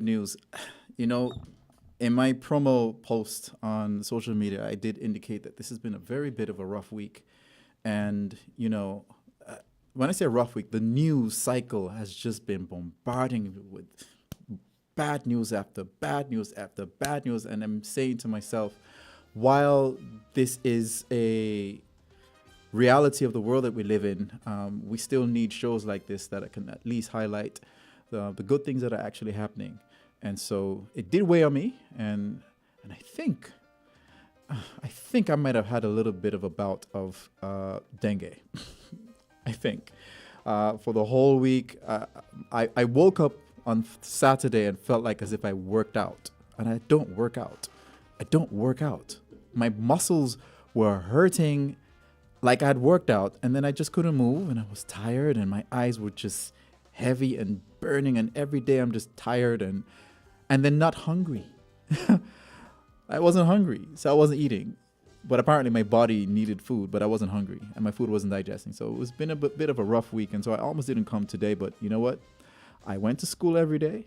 news. You know, in my promo post on social media, I did indicate that this has been a very bit of a rough week. And, when I say rough week, the news cycle has just been bombarding me with bad news after bad news after bad news. And I'm saying to myself, while this is a reality of the world that we live in, we still need shows like this that can at least highlight the good things that are actually happening. And so it did weigh on me, and I think I might have had a little bit of a bout of dengue. I think for the whole week, I woke up on Saturday and felt like as if I worked out, and I don't work out. I don't work out. My muscles were hurting like I had worked out, and then I just couldn't move, and I was tired, and my eyes were just heavy and burning, and every day I'm just tired and then not hungry. I wasn't hungry, so I wasn't eating. But apparently my body needed food, but I wasn't hungry, and my food wasn't digesting. So it was been a bit of a rough week, and so I almost didn't come today. But you know what? I went to school every day.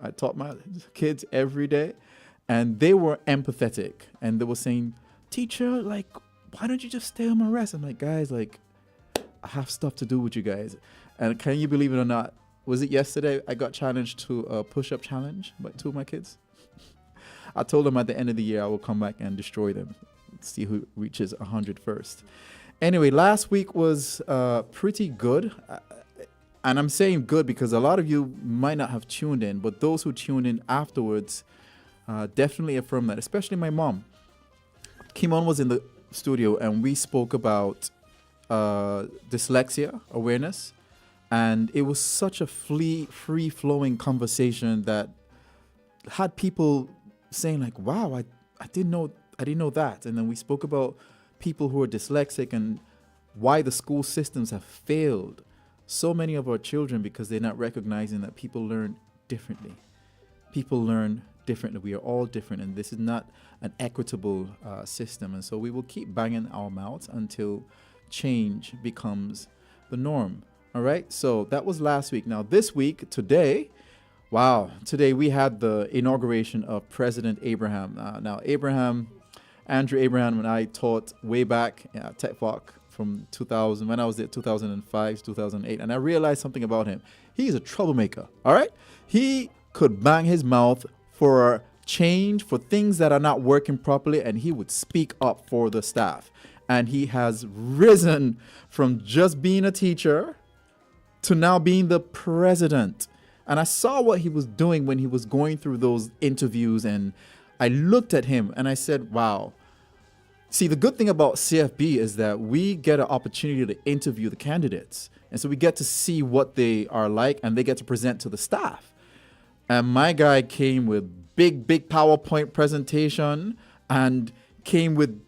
I taught my kids every day, and they were empathetic, and they were saying, "Teacher, like, why don't you just stay home and rest?" I'm like, "Guys, like, I have stuff to do with you guys." And can you believe it or not? Was it yesterday I got challenged to a push-up challenge by two of my kids? I told them at the end of the year I will come back and destroy them. See who reaches 100 first. Anyway, last week was pretty good. And I'm saying good because a lot of you might not have tuned in, but those who tuned in afterwards definitely affirm that, especially my mom. Kimon was in the studio and we spoke about dyslexia awareness. And it was such a free-flowing conversation that had people saying like, "Wow, I didn't know that." And then we spoke about people who are dyslexic and why the school systems have failed so many of our children because they're not recognizing that people learn differently. People learn differently. We are all different, and this is not an equitable system. And so we will keep banging our mouths until change becomes the norm. All right, so that was last week. Now this week, today we had the inauguration of President Abraham. Now Andrew Abraham and I taught way back at TechVoc from 2000, when I was there, 2005, 2008, and I realized something about him. He's a troublemaker, all right? He could bang his mouth for change, for things that are not working properly, and he would speak up for the staff. And he has risen from just being a teacher to now being the president. And I saw what he was doing when he was going through those interviews, and I looked at him and I said, wow. See, the good thing about CFB is that we get an opportunity to interview the candidates. And so we get to see what they are like, and they get to present to the staff. And my guy came with big PowerPoint presentation and came with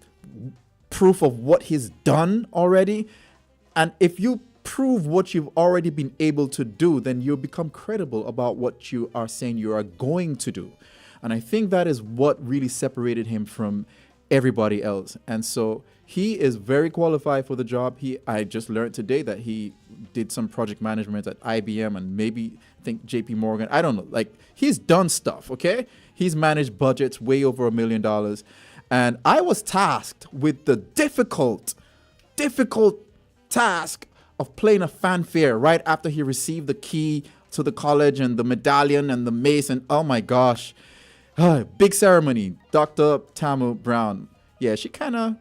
proof of what he's done already. And if you prove what you've already been able to do, then you'll become credible about what you are saying you are going to do. And I think that is what really separated him from everybody else. And so he is very qualified for the job. I just learned today that he did some project management at IBM and maybe I think JP Morgan. I don't know. Like, he's done stuff, okay? He's managed budgets way over $1 million. And I was tasked with the difficult task of playing a fanfare right after he received the key to the college and the medallion and the mace. And oh my gosh, big ceremony. Dr. Tamu Brown. Yeah, she kind of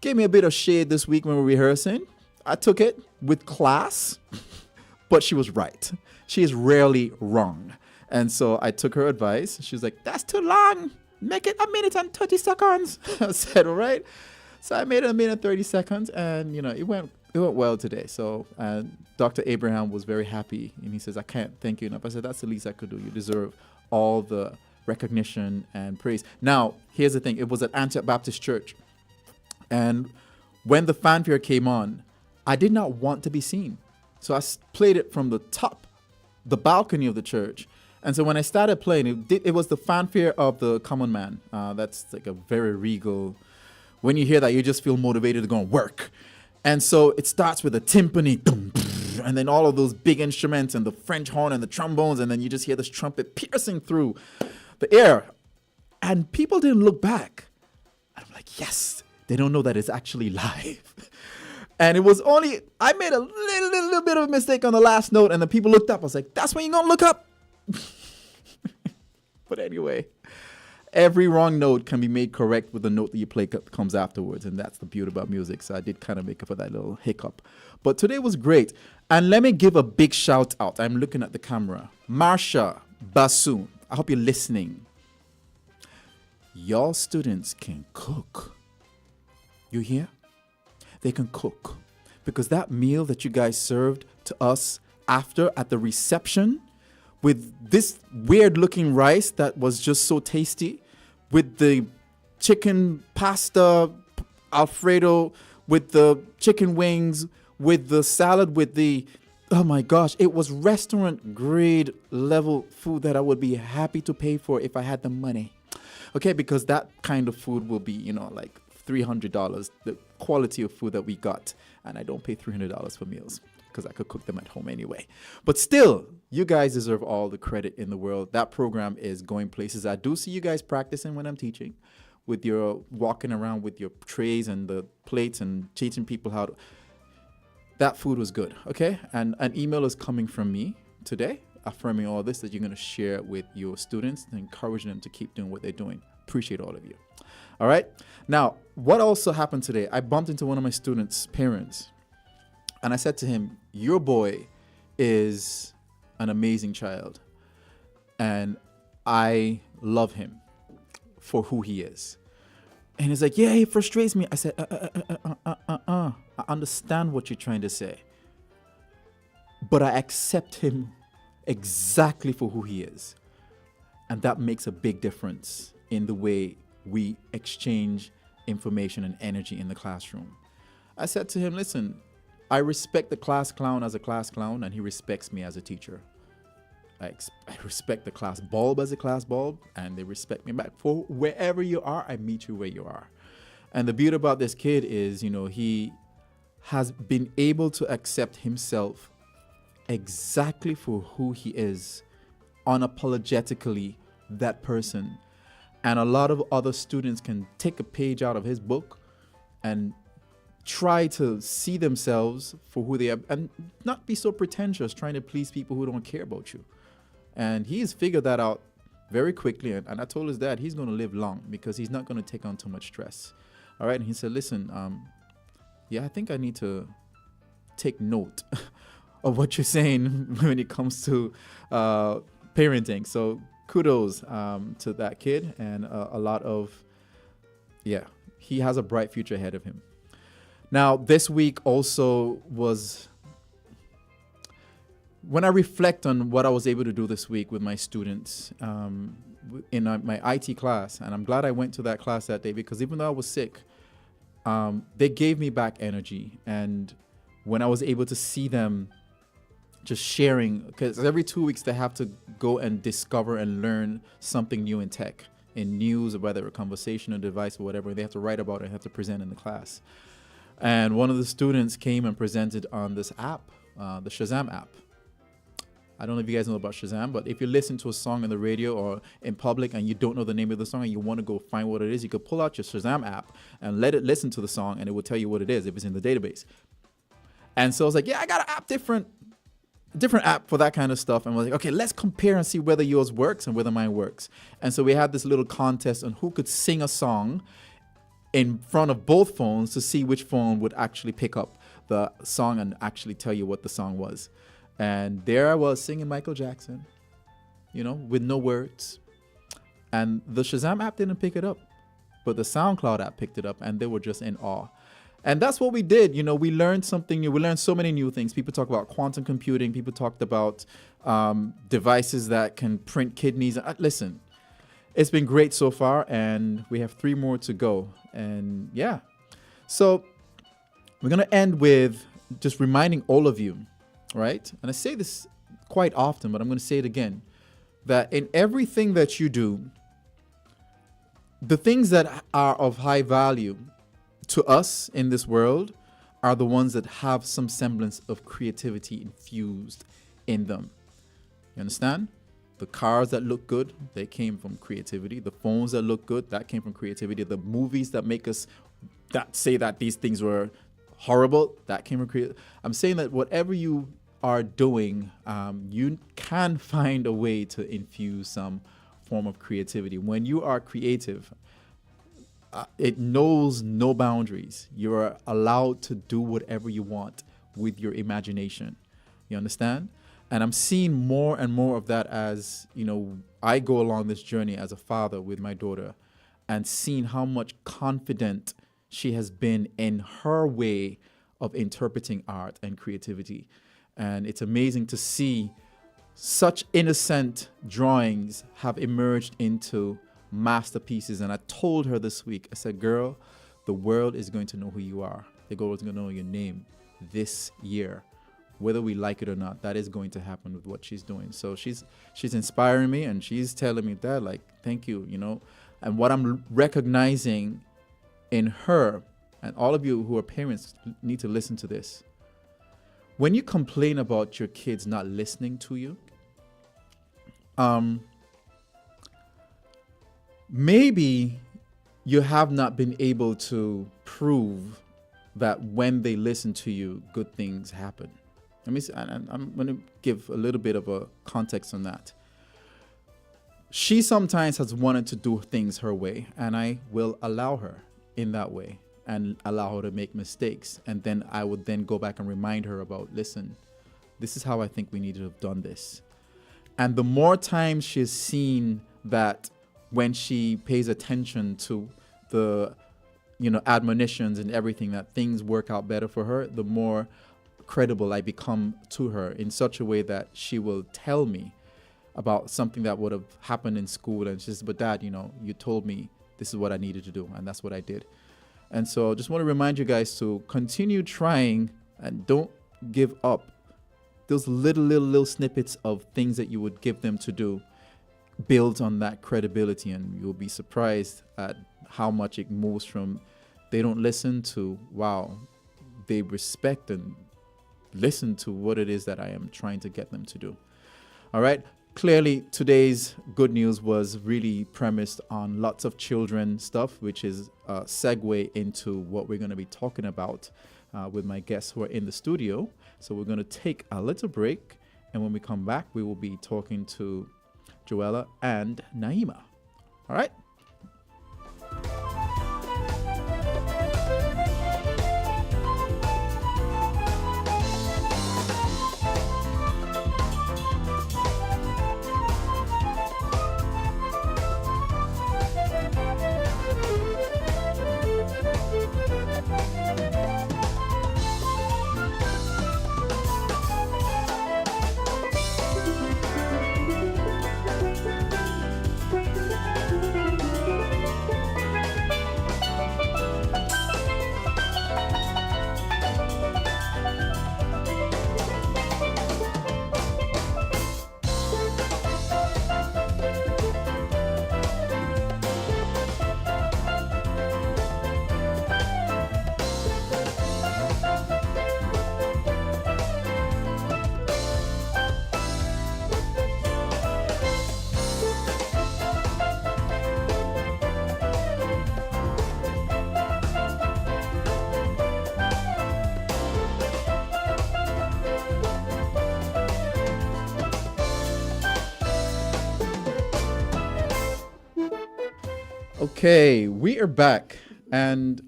gave me a bit of shade this week when we were rehearsing. I took it with class, but she was right. She is rarely wrong. And so I took her advice. She was like, "That's too long. Make it 1 minute and 30 seconds." I said, all right. So I made it 1 minute and 30 seconds, and it went well today. So Dr. Abraham was very happy, and he says, "I can't thank you enough." I said, "That's the least I could do. You deserve all the recognition and praise." Now, here's the thing. It was at Antioch Baptist Church. And when the fanfare came on, I did not want to be seen. So I played it from the top, the balcony of the church. And so when I started playing, it was the fanfare of the common man. That's like a very regal. When you hear that, you just feel motivated to go and work. And so it starts with a timpani. and then all of those big instruments and the French horn and the trombones, and then you just hear this trumpet piercing through the air. And people didn't look back. And I'm like, yes, they don't know that it's actually live. And it was only, I made a little bit of a mistake on the last note, and the people looked up. I was like, that's when you're going to look up. But anyway, every wrong note can be made correct with the note that you play comes afterwards. And that's the beauty about music. So I did kind of make up for that little hiccup. But today was great. And let me give a big shout out. I'm looking at the camera. Marsha Bassoon. I hope you're listening. Your students can cook. You hear? They can cook. Because that meal that you guys served to us after at the reception with this weird looking rice that was just so tasty, with the chicken pasta Alfredo, with the chicken wings, with the salad, with the, oh my gosh, it was restaurant grade level food that I would be happy to pay for if I had the money. Okay, because that kind of food will be, like $300, the quality of food that we got. And I don't pay $300 for meals because I could cook them at home anyway. But still, you guys deserve all the credit in the world. That program is going places. I do see you guys practicing when I'm teaching, with your walking around with your trays and the plates and teaching people how to. That food was good, okay? And an email is coming from me today affirming all this, that you're going to share with your students and encourage them to keep doing what they're doing. Appreciate all of you. All right. Now, what also happened today, I bumped into one of my students' parents, and I said to him, your boy is an amazing child, and I love him for who he is. And he's like, yeah, he frustrates me. I said, I understand what you're trying to say, but I accept him exactly for who he is. And that makes a big difference in the way we exchange information and energy in the classroom. I said to him, listen, I respect the class clown as a class clown, and he respects me as a teacher. I respect the class bulb as a class bulb, and they respect me back. For wherever you are, I meet you where you are. And the beauty about this kid is, he has been able to accept himself exactly for who he is, unapologetically that person. And a lot of other students can take a page out of his book and try to see themselves for who they are and not be so pretentious trying to please people who don't care about you. And he's figured that out very quickly. And I told his dad he's going to live long because he's not going to take on too much stress. All right. And he said, listen, I think I need to take note of what you're saying when it comes to parenting. So kudos to that kid, and a lot of, he has a bright future ahead of him. Now, this week also was, when I reflect on what I was able to do this week with my students in my IT class, and I'm glad I went to that class that day, because even though I was sick, they gave me back energy. And when I was able to see them just sharing, because every 2 weeks they have to go and discover and learn something new in tech, in news, or whether a conversation or device or whatever, they have to write about it and have to present in the class. And one of the students came and presented on this app, the Shazam app. I don't know if you guys know about Shazam, but if you listen to a song on the radio or in public and you don't know the name of the song and you want to go find what it is, you could pull out your Shazam app and let it listen to the song, and it will tell you what it is if it's in the database. And so I was like, I got an app, different app for that kind of stuff. And we're like, okay, let's compare and see whether yours works and whether mine works. And so we had this little contest on who could sing a song in front of both phones to see which phone would actually pick up the song and actually tell you what the song was. And there I was singing Michael Jackson, with no words. And the Shazam app didn't pick it up, but the SoundCloud app picked it up, and they were just in awe. And that's what we did. We learned something new. We learned so many new things. People talk about quantum computing. People talked about devices that can print kidneys. Listen, it's been great so far, and we have 3 more to go. And so we're going to end with just reminding all of you, right? And I say this quite often, but I'm going to say it again, that in everything that you do, the things that are of high value to us in this world are the ones that have some semblance of creativity infused in them. You understand? The cars that look good, they came from creativity. The phones that look good, that came from creativity. The movies that make us that say that these things were horrible, that came from creativity. I'm saying that whatever you are doing, you can find a way to infuse some form of creativity. When you are creative, it knows no boundaries. You're allowed to do whatever you want with your imagination. You understand? And I'm seeing more and more of that as, I go along this journey as a father with my daughter, and seeing how much confident she has been in her way of interpreting art and creativity. And it's amazing to see such innocent drawings have emerged into masterpieces. And I told her this week, I said, girl, the world is going to know who you are. The world is going to know your name this year. Whether we like it or not, that is going to happen with what she's doing. So she's inspiring me, and she's telling me, Dad, like, thank you, And what I'm recognizing in her, and all of you who are parents need to listen to this. When you complain about your kids not listening to you, maybe you have not been able to prove that when they listen to you, good things happen. Let me see, and I'm going to give a little bit of a context on that. She sometimes has wanted to do things her way, and I will allow her in that way and allow her to make mistakes. And then I would then go back and remind her about, listen, this is how I think we need to have done this. And the more times she's seen that when she pays attention to the, admonitions and everything, that things work out better for her, the more credible I become to her, in such a way that she will tell me about something that would have happened in school. And she says, but Dad, you told me this is what I needed to do. And that's what I did. And so I just want to remind you guys to continue trying and don't give up. Those little snippets of things that you would give them to do builds on that credibility, and you'll be surprised at how much it moves from they don't listen to, wow, they respect and listen to what it is that I am trying to get them to do. All right. Clearly, today's good news was really premised on lots of children stuff, which is a segue into what we're going to be talking about with my guests who are in the studio. So we're going to take a little break, and when we come back, we will be talking to Joella and Naima. All right. Okay, we are back, and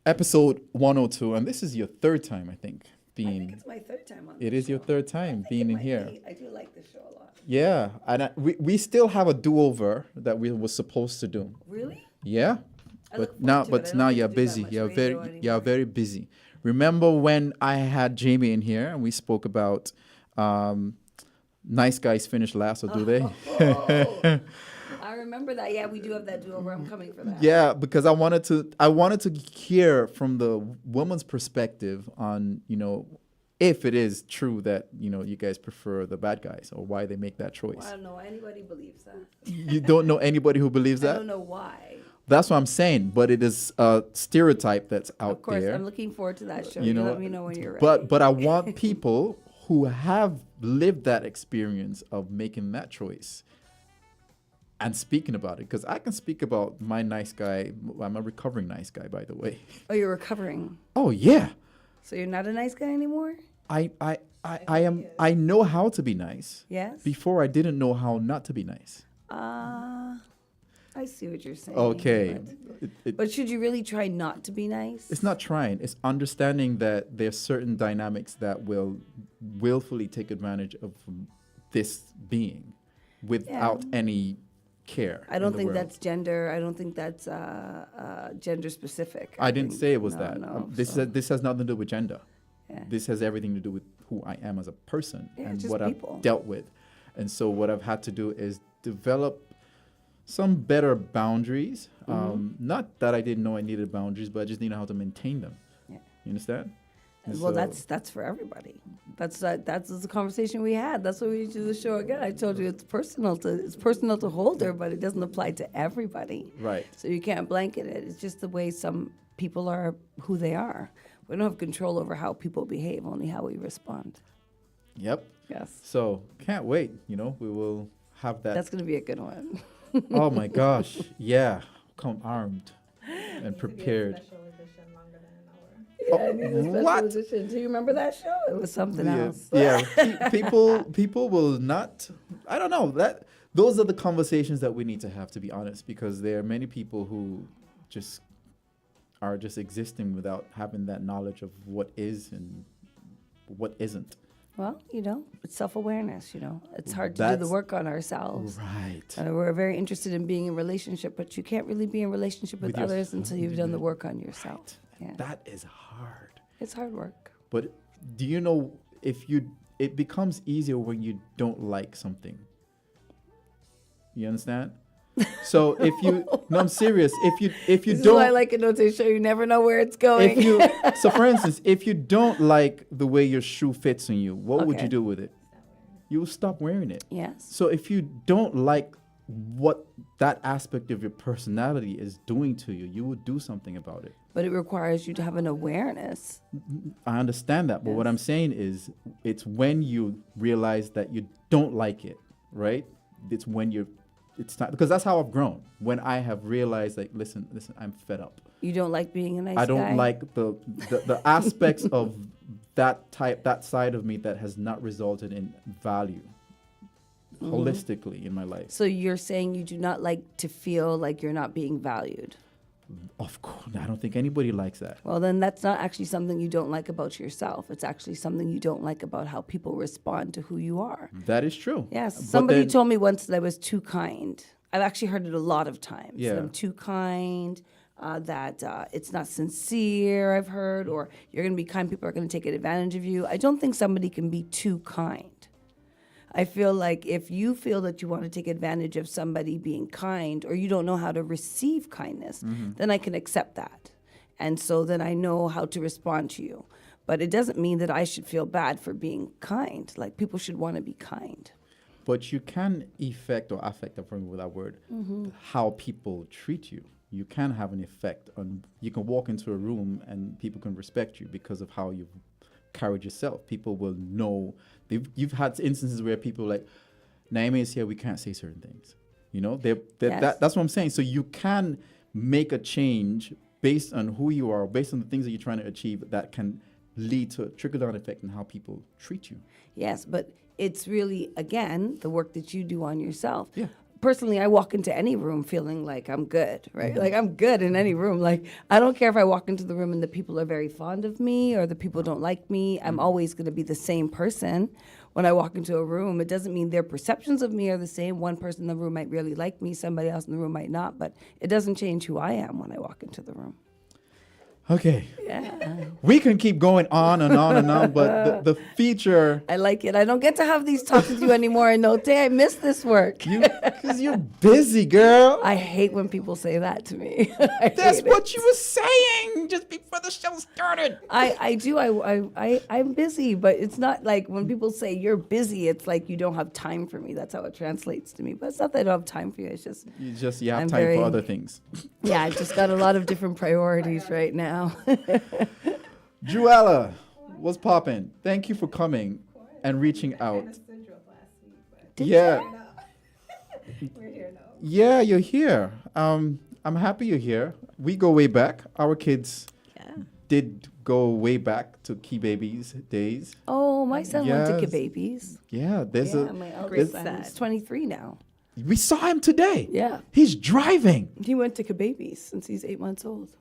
episode 102, and this is your third time, I think, being. I think it's my third time on. It is your third time being in here. I do like this show a lot. Yeah, and we still have a do-over that we were supposed to do. Really? Yeah, but now you're busy. You're very busy. Remember when I had Jamie in here and we spoke about nice guys finish last, or do they? I remember that. Yeah, we do have that do-over. I'm coming for that. Yeah, because I wanted to hear from the woman's perspective on, if it is true that, you guys prefer the bad guys, or why they make that choice. Well, I don't know anybody believes that. You don't know anybody who believes that? I don't know why. That's what I'm saying. But it is a stereotype that's out Of course, there. I'm looking forward to that show. You You know, let me know when you're ready. But I want people who have lived that experience of making that choice and speaking about it. Because I can speak about my nice guy. I'm a recovering nice guy, by the way. Oh, you're recovering. Oh, yeah. So you're not a nice guy anymore? I am. I know how to be nice. Yes. Before I didn't know how not to be nice. I see what you're saying. Okay. But should you really try not to be nice? It's not trying. It's understanding that there's certain dynamics that will willfully take advantage of this being without any care. I don't in the think world. that's gender. I don't think that's gender specific. I didn't think- say it was no, that. No, This has nothing to do with gender. Yeah. This has everything to do with who I am as a person Yeah, and just what people. I've dealt with. And so what I've had to do is develop some better boundaries. Not that I didn't know I needed boundaries, but I just didn't know how to maintain them. Yeah. You understand? And Well, so- that's for everybody. That's the conversation we had. That's why we do the show again. I told you it's personal to Holder, but it doesn't apply to everybody. Right. So you can't blanket it. It's just the way some people are who they are. We don't have control over how people behave, only how we respond. Yep. Yes. So can't wait. We will have that. That's going to be a good one. Oh my gosh. Yeah. Come armed and prepared. Special edition longer than an hour. Yeah, it needs a special What? edition. Do you remember that show? It was something else. Yeah. People will not. I don't know that. Those are the conversations that we need to have, to be honest, because there are many people who just are just existing without having that knowledge of what is and what isn't. Well, it's self-awareness, It's hard to do That's- the work on ourselves. Right. We're very interested in being in relationship, but you can't really be in relationship with With your- others until you've done the work on yourself. Yeah. That is hard. It's hard work. But do you know it becomes easier when you don't like something. You understand? So if you no, I'm serious. If you This is don't why I like a notation. You never know where it's going. if you so for instance, if you don't like the way your shoe fits on you, what would Okay. you do with it? You will stop wearing it. Yes. So if you don't like what that aspect of your personality is doing to you, you will do something about it. But it requires you to have an awareness. I understand that, but what Yes. I'm saying is it's when you realize that you don't like it, right? It's when it's time, because that's how I've grown. When I have realized, like, listen, I'm fed up. You don't like being a nice I don't guy? like the aspects of that side of me that has not resulted in value holistically in my life. So you're saying you do not like to feel like you're not being valued. Of course, I don't think anybody likes that. Well, then that's not actually something you don't like about yourself. It's actually something you don't like about how people respond to who you are. That is true. Yes. But Somebody then- told me once that I was too kind. I've actually heard it a lot of times. Yeah. That I'm too kind, that it's not sincere, I've heard, or you're going to be kind, people are going to take advantage of you. I don't think somebody can be too kind. I feel like if you feel that you want to take advantage of somebody being kind, or you don't know how to receive kindness, then I can accept that. And so then I know how to respond to you. But it doesn't mean that I should feel bad for being kind. Like, people should want to be kind. But you can affect, I'm familiar with that word, how people treat you. You can have an effect on, you can walk into a room and people can respect you because of how you've carried yourself. People will know. You've had instances where people are like, Naomi is here, we can't say certain things. You know, Yes. that's what I'm saying. So you can make a change based on who you are, based on the things that you're trying to achieve, that can lead to a trickle-down effect in how people treat you. Yes, but it's really, again, the work that you do on yourself. Yeah. Personally, I walk into any room feeling like I'm good, right? Like, I'm good in any room. Like, I don't care if I walk into the room and the people are very fond of me or the people don't like me. I'm always going to be the same person when I walk into a room. It doesn't mean their perceptions of me are the same. One person in the room might really like me, somebody else in the room might not, but it doesn't change who I am when I walk into the room. Okay. Yeah. We can keep going on and on and on, but the feature, I like it. I don't get to have these talks with you anymore. And Note, I miss this work. because you're busy, girl. I hate when people say that to me. I That's hate what it. you were saying just before the show started. I do. I'm busy, but it's not like when people say you're busy, it's like you don't have time for me. That's how it translates to me. But it's not that I don't have time for you. It's just, You have I'm time very- for other things. yeah, I've just got a lot of different priorities right now. Juella, what's poppin'? Thank you for coming and reaching out. Kind of scheduled last week, but Yeah, we're here now. yeah, you're here. I'm happy you're here. We go way back. Our kids Yeah. did go way back to Key Babies days. Oh, my son went to Yes. Babies. Yeah, there's Yeah, a. my Great eldest son is son. 23 now. We saw him today. Yeah. He's driving. He went to Babies since he's 8 months old.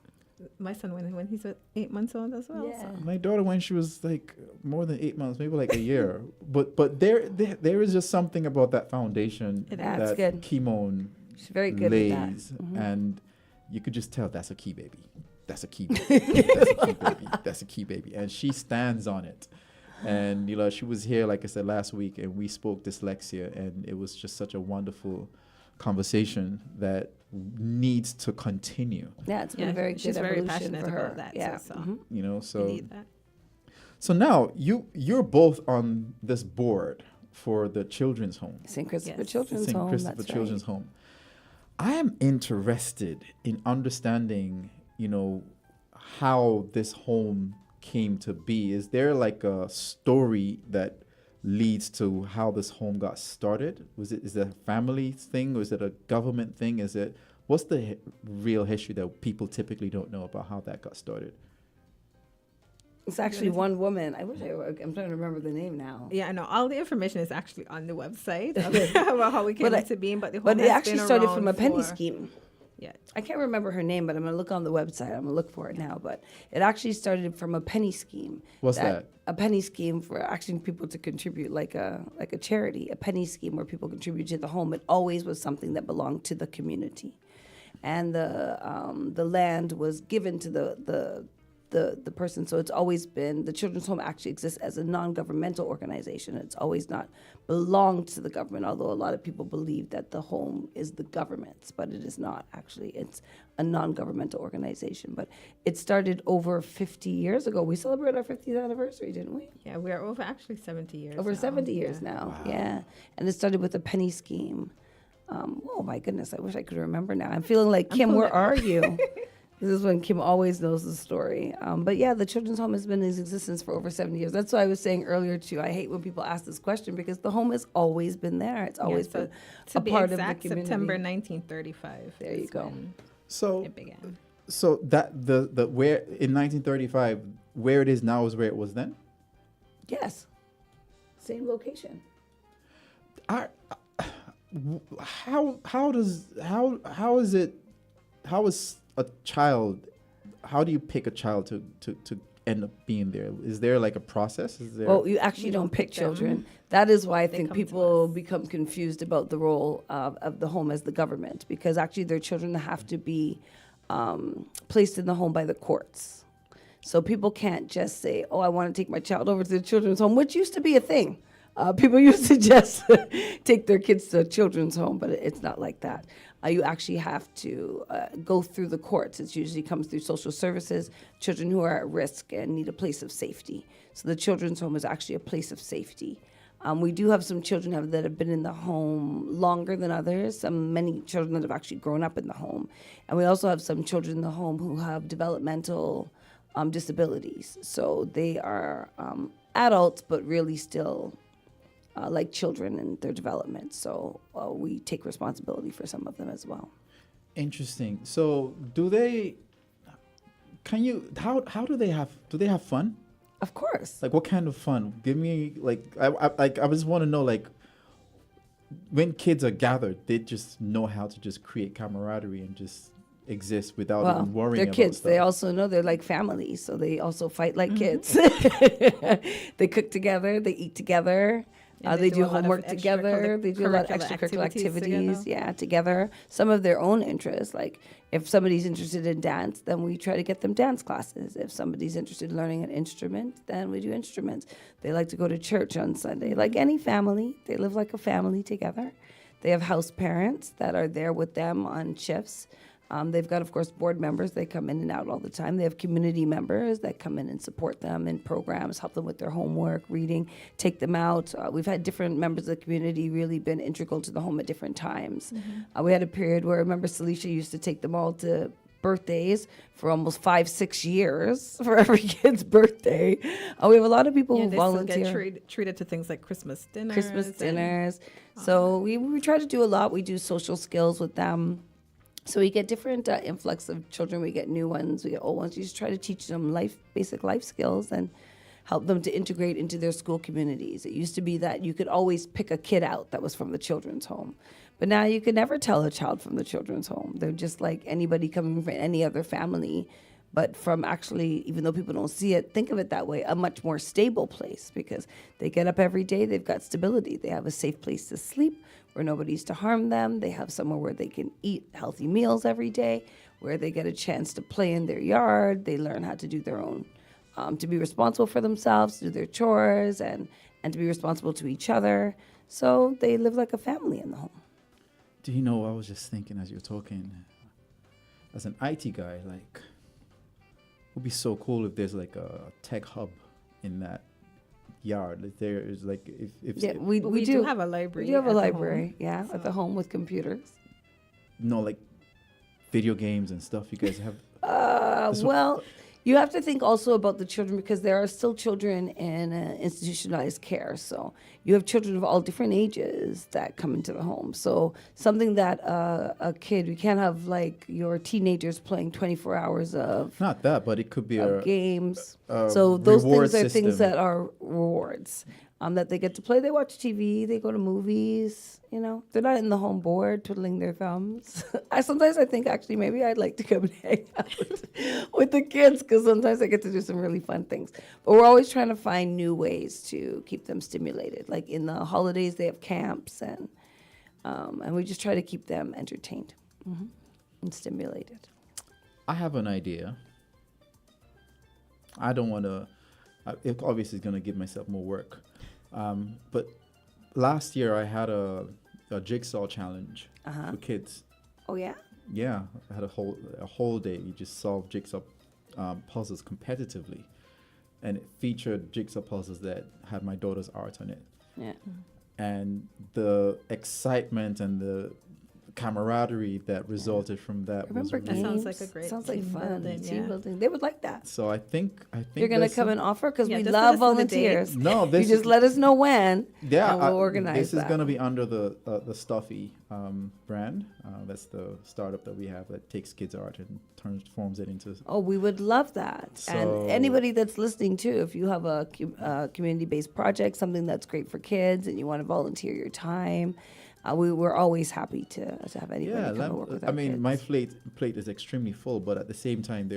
My son when he's 8 months old as well. Yeah. So. My daughter when she was like more than 8 months, maybe like a year. But there is just something about that foundation It is. That's that good. Kimon She's very good lays, at that. Mhm. and you could just tell that's a key baby. That's a key baby. That's a key baby. That's a key baby, and she stands on it. And she was here, like I said, last week, and we spoke dyslexia, and it was just such a wonderful conversation that needs to continue. Yeah, it's been Yeah, a very she's good very evolution passionate for her. about that, Yeah. so. Mhm. We So need that. so now you're both on this board for the children's home. St. Christopher Yes. Children's St. Home. Christopher That's Children's right. Home. I am interested in understanding, how this home came to be. Is there like a story that leads to how this home got started? Is it a family thing, or is it a government thing? What's the real history that people typically don't know about how that got started? It's actually one woman. I'm trying to remember the name now. Yeah, I know. All the information is actually on the website about how we came into being, but the But home it has actually been started around from a penny for- scheme. Yeah, I can't remember her name, but I'm going to look on the website. I'm going to look for it now. But it actually started from a penny scheme. What's that? A penny scheme for asking people to contribute, like a charity, a penny scheme where people contribute to the home. It always was something that belonged to the community, and the land was given to the person. So it's always been, the Children's Home actually exists as a non-governmental organization. It's always not belonged to the government, although a lot of people believe that the home is the government's, but it is not actually. It's a non-governmental organization. But it started over 50 years ago. We celebrated our 50th anniversary, didn't we? yeah, we are over actually 70 years. Over now. 70 years Yeah. now, yeah. And it started with a penny scheme. Oh my goodness, I wish I could remember now. I'm feeling like, Kim, where are you? This is when Kim always knows the story. But yeah, the Children's Home has been in existence for over 70 years. That's why I was saying earlier too, I hate when people ask this question because the home has always been there. It's always Yeah, so been to a be part exact, of the community. September 1935. There you is go. when So it began. so that the where in 1935 where it is now is where it was then? Yes, same location. How do you pick a child to end up being there? Is there like a process? Is there Well, you actually We don't don't pick pick them. children. That is why I They think come to people us. become confused about the role of the home as the government, because actually they're children that have to be placed in the home by the courts. So people can't just say, oh, I want to take my child over to the children's home, which used to be a thing. People used to just take their kids to a children's home, but it's not like that. You actually have to go through the courts. It usually comes through social services, children who are at risk and need a place of safety. So the children's home is actually a place of safety. We do have some children that have been in the home longer than others, many children that have actually grown up in the home. And we also have some children in the home who have developmental disabilities. So they are adults, but really still like children in their development. So we take responsibility for some of them as well. Interesting. So how do they have fun? Of course. Like what kind of fun? Give me I just want to know, like, when kids are gathered, they just know how to just create camaraderie and just exist without Well, even worrying they're about kids. stuff. They also know they're like family, so they also fight like kids. They cook together, they eat together. And They do a lot of homework together. They do a lot of extracurricular activities, together. Some of their own interests. Like if somebody's interested in dance, then we try to get them dance classes. If somebody's interested in learning an instrument, then we do instruments. They like to go to church on Sunday. Like any family, they live like a family together. They have house parents that are there with them on shifts. They've got, of course, board members. They come in and out all the time. They have community members that come in and support them in programs, help them with their homework, reading, take them out. We've had different members of the community really been integral to the home at different times. We had a period where, I remember Celicia used to take them all to birthdays for almost 5-6 years for every kid's birthday. We have a lot of people who volunteer. Still get treated to things like Christmas dinners. So we try to do a lot. We do social skills with them. So we get different influx of children. We get new ones. We get old ones. You just try to teach them basic life skills and help them to integrate into their school communities. It used to be that you could always pick a kid out that was from the children's home. But now you can never tell a child from the children's home. They're just like anybody coming from any other family, but from actually, even though people don't see it, think of it that way, a much more stable place because they get up every day, they've got stability. They have a safe place to sleep where nobody's to harm them. They have somewhere where they can eat healthy meals every day, where they get a chance to play in their yard. They learn how to do their own, to be responsible for themselves, to do their chores, and to be responsible to each other. So they live like a family in the home. Do you know, I was just thinking as you're talking, as an IT guy, like, it would be so cool if there's like a tech hub in that yard. Like there is like we do have a library. We do have a library, at the home with computers. No, like video games and stuff. You guys have. Well, you have to think also about the children because there are still children in institutionalized care. So you have children of all different ages that come into the home. So something that a kid, we can't have like your teenagers playing 24 hours of. Not that, but it could be games. So those things are things system. that are rewards. That they get to play. They watch TV. They go to movies. You know, they're not in the home bored twiddling their thumbs. Sometimes I think actually maybe I'd like to come and hang out with the kids because sometimes I get to do some really fun things. But we're always trying to find new ways to keep them stimulated. Like in the holidays, they have camps and we just try to keep them entertained and stimulated. I have an idea. I don't want to. It obviously is going to give myself more work. But last year I had a jigsaw challenge for kids. Oh yeah? Yeah, I had a whole day. You just solve jigsaw puzzles competitively, and it featured jigsaw puzzles that had my daughter's art on it. Yeah. And the excitement and the camaraderie that resulted from that was Remember really, that sounds like a great sounds like team fun. building, Team yeah. building. They would like that. so I think You're gonna that's come and offer because we just love let us know the date. volunteers. No, You this just is, let us know when. yeah, and we'll organize this is that. going to be under the Stuffy brand. That's the startup that we have that takes kids' art and transforms it into. Oh, we would love that. So- And anybody that's listening too, if you have a community-based project, something that's great for kids, and you want to volunteer your time, we're always happy to have anybody come and work with our kids. my plate is extremely full, but at the same time,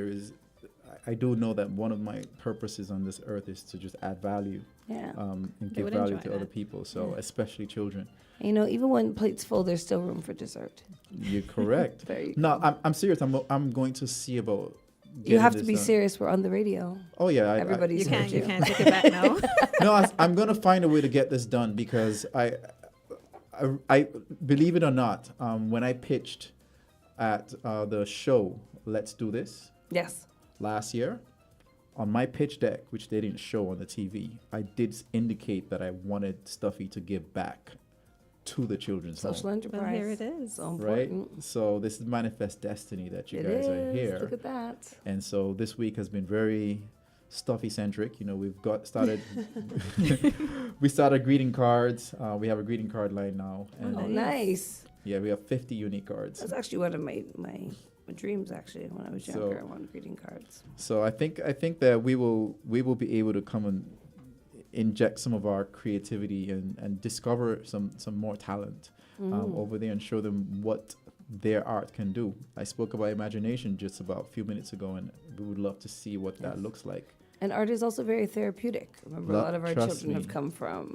I do know that one of my purposes on this earth is to just add value, Yeah. And They give would value enjoy to other that. people. So especially children. You know, even when plate's full, there's still room for dessert. You're correct. There you No, I'm serious. I'm going to see about. You getting have to this be done. serious. We're on the radio. Oh yeah, Everybody's You can't heard take it back now. No, I'm going to find a way to get this done because I believe it or not, when I pitched at the show Let's Do This Yes. last year, on my pitch deck, which they didn't show on the TV, I did indicate that I wanted Stuffy to give back to the children's Social home. enterprise. Well, here it is. So Right? important. So this is manifest destiny that you It guys are is. here. Look at that. And so this week has been very Stuffy centric. You know, we started greeting cards. We have a greeting card line now. And Oh, nice. yeah, we have 50 unique cards. That's actually one of my dreams. Actually, when I was So- younger, I wanted greeting cards. So I think that we will be able to come and inject some of our creativity and discover some more talent over there and show them what their art can do. I spoke about imagination just about a few minutes ago, and we would love to see what that looks like. And art is also very therapeutic. Remember, a lot of our Trust children have me. come from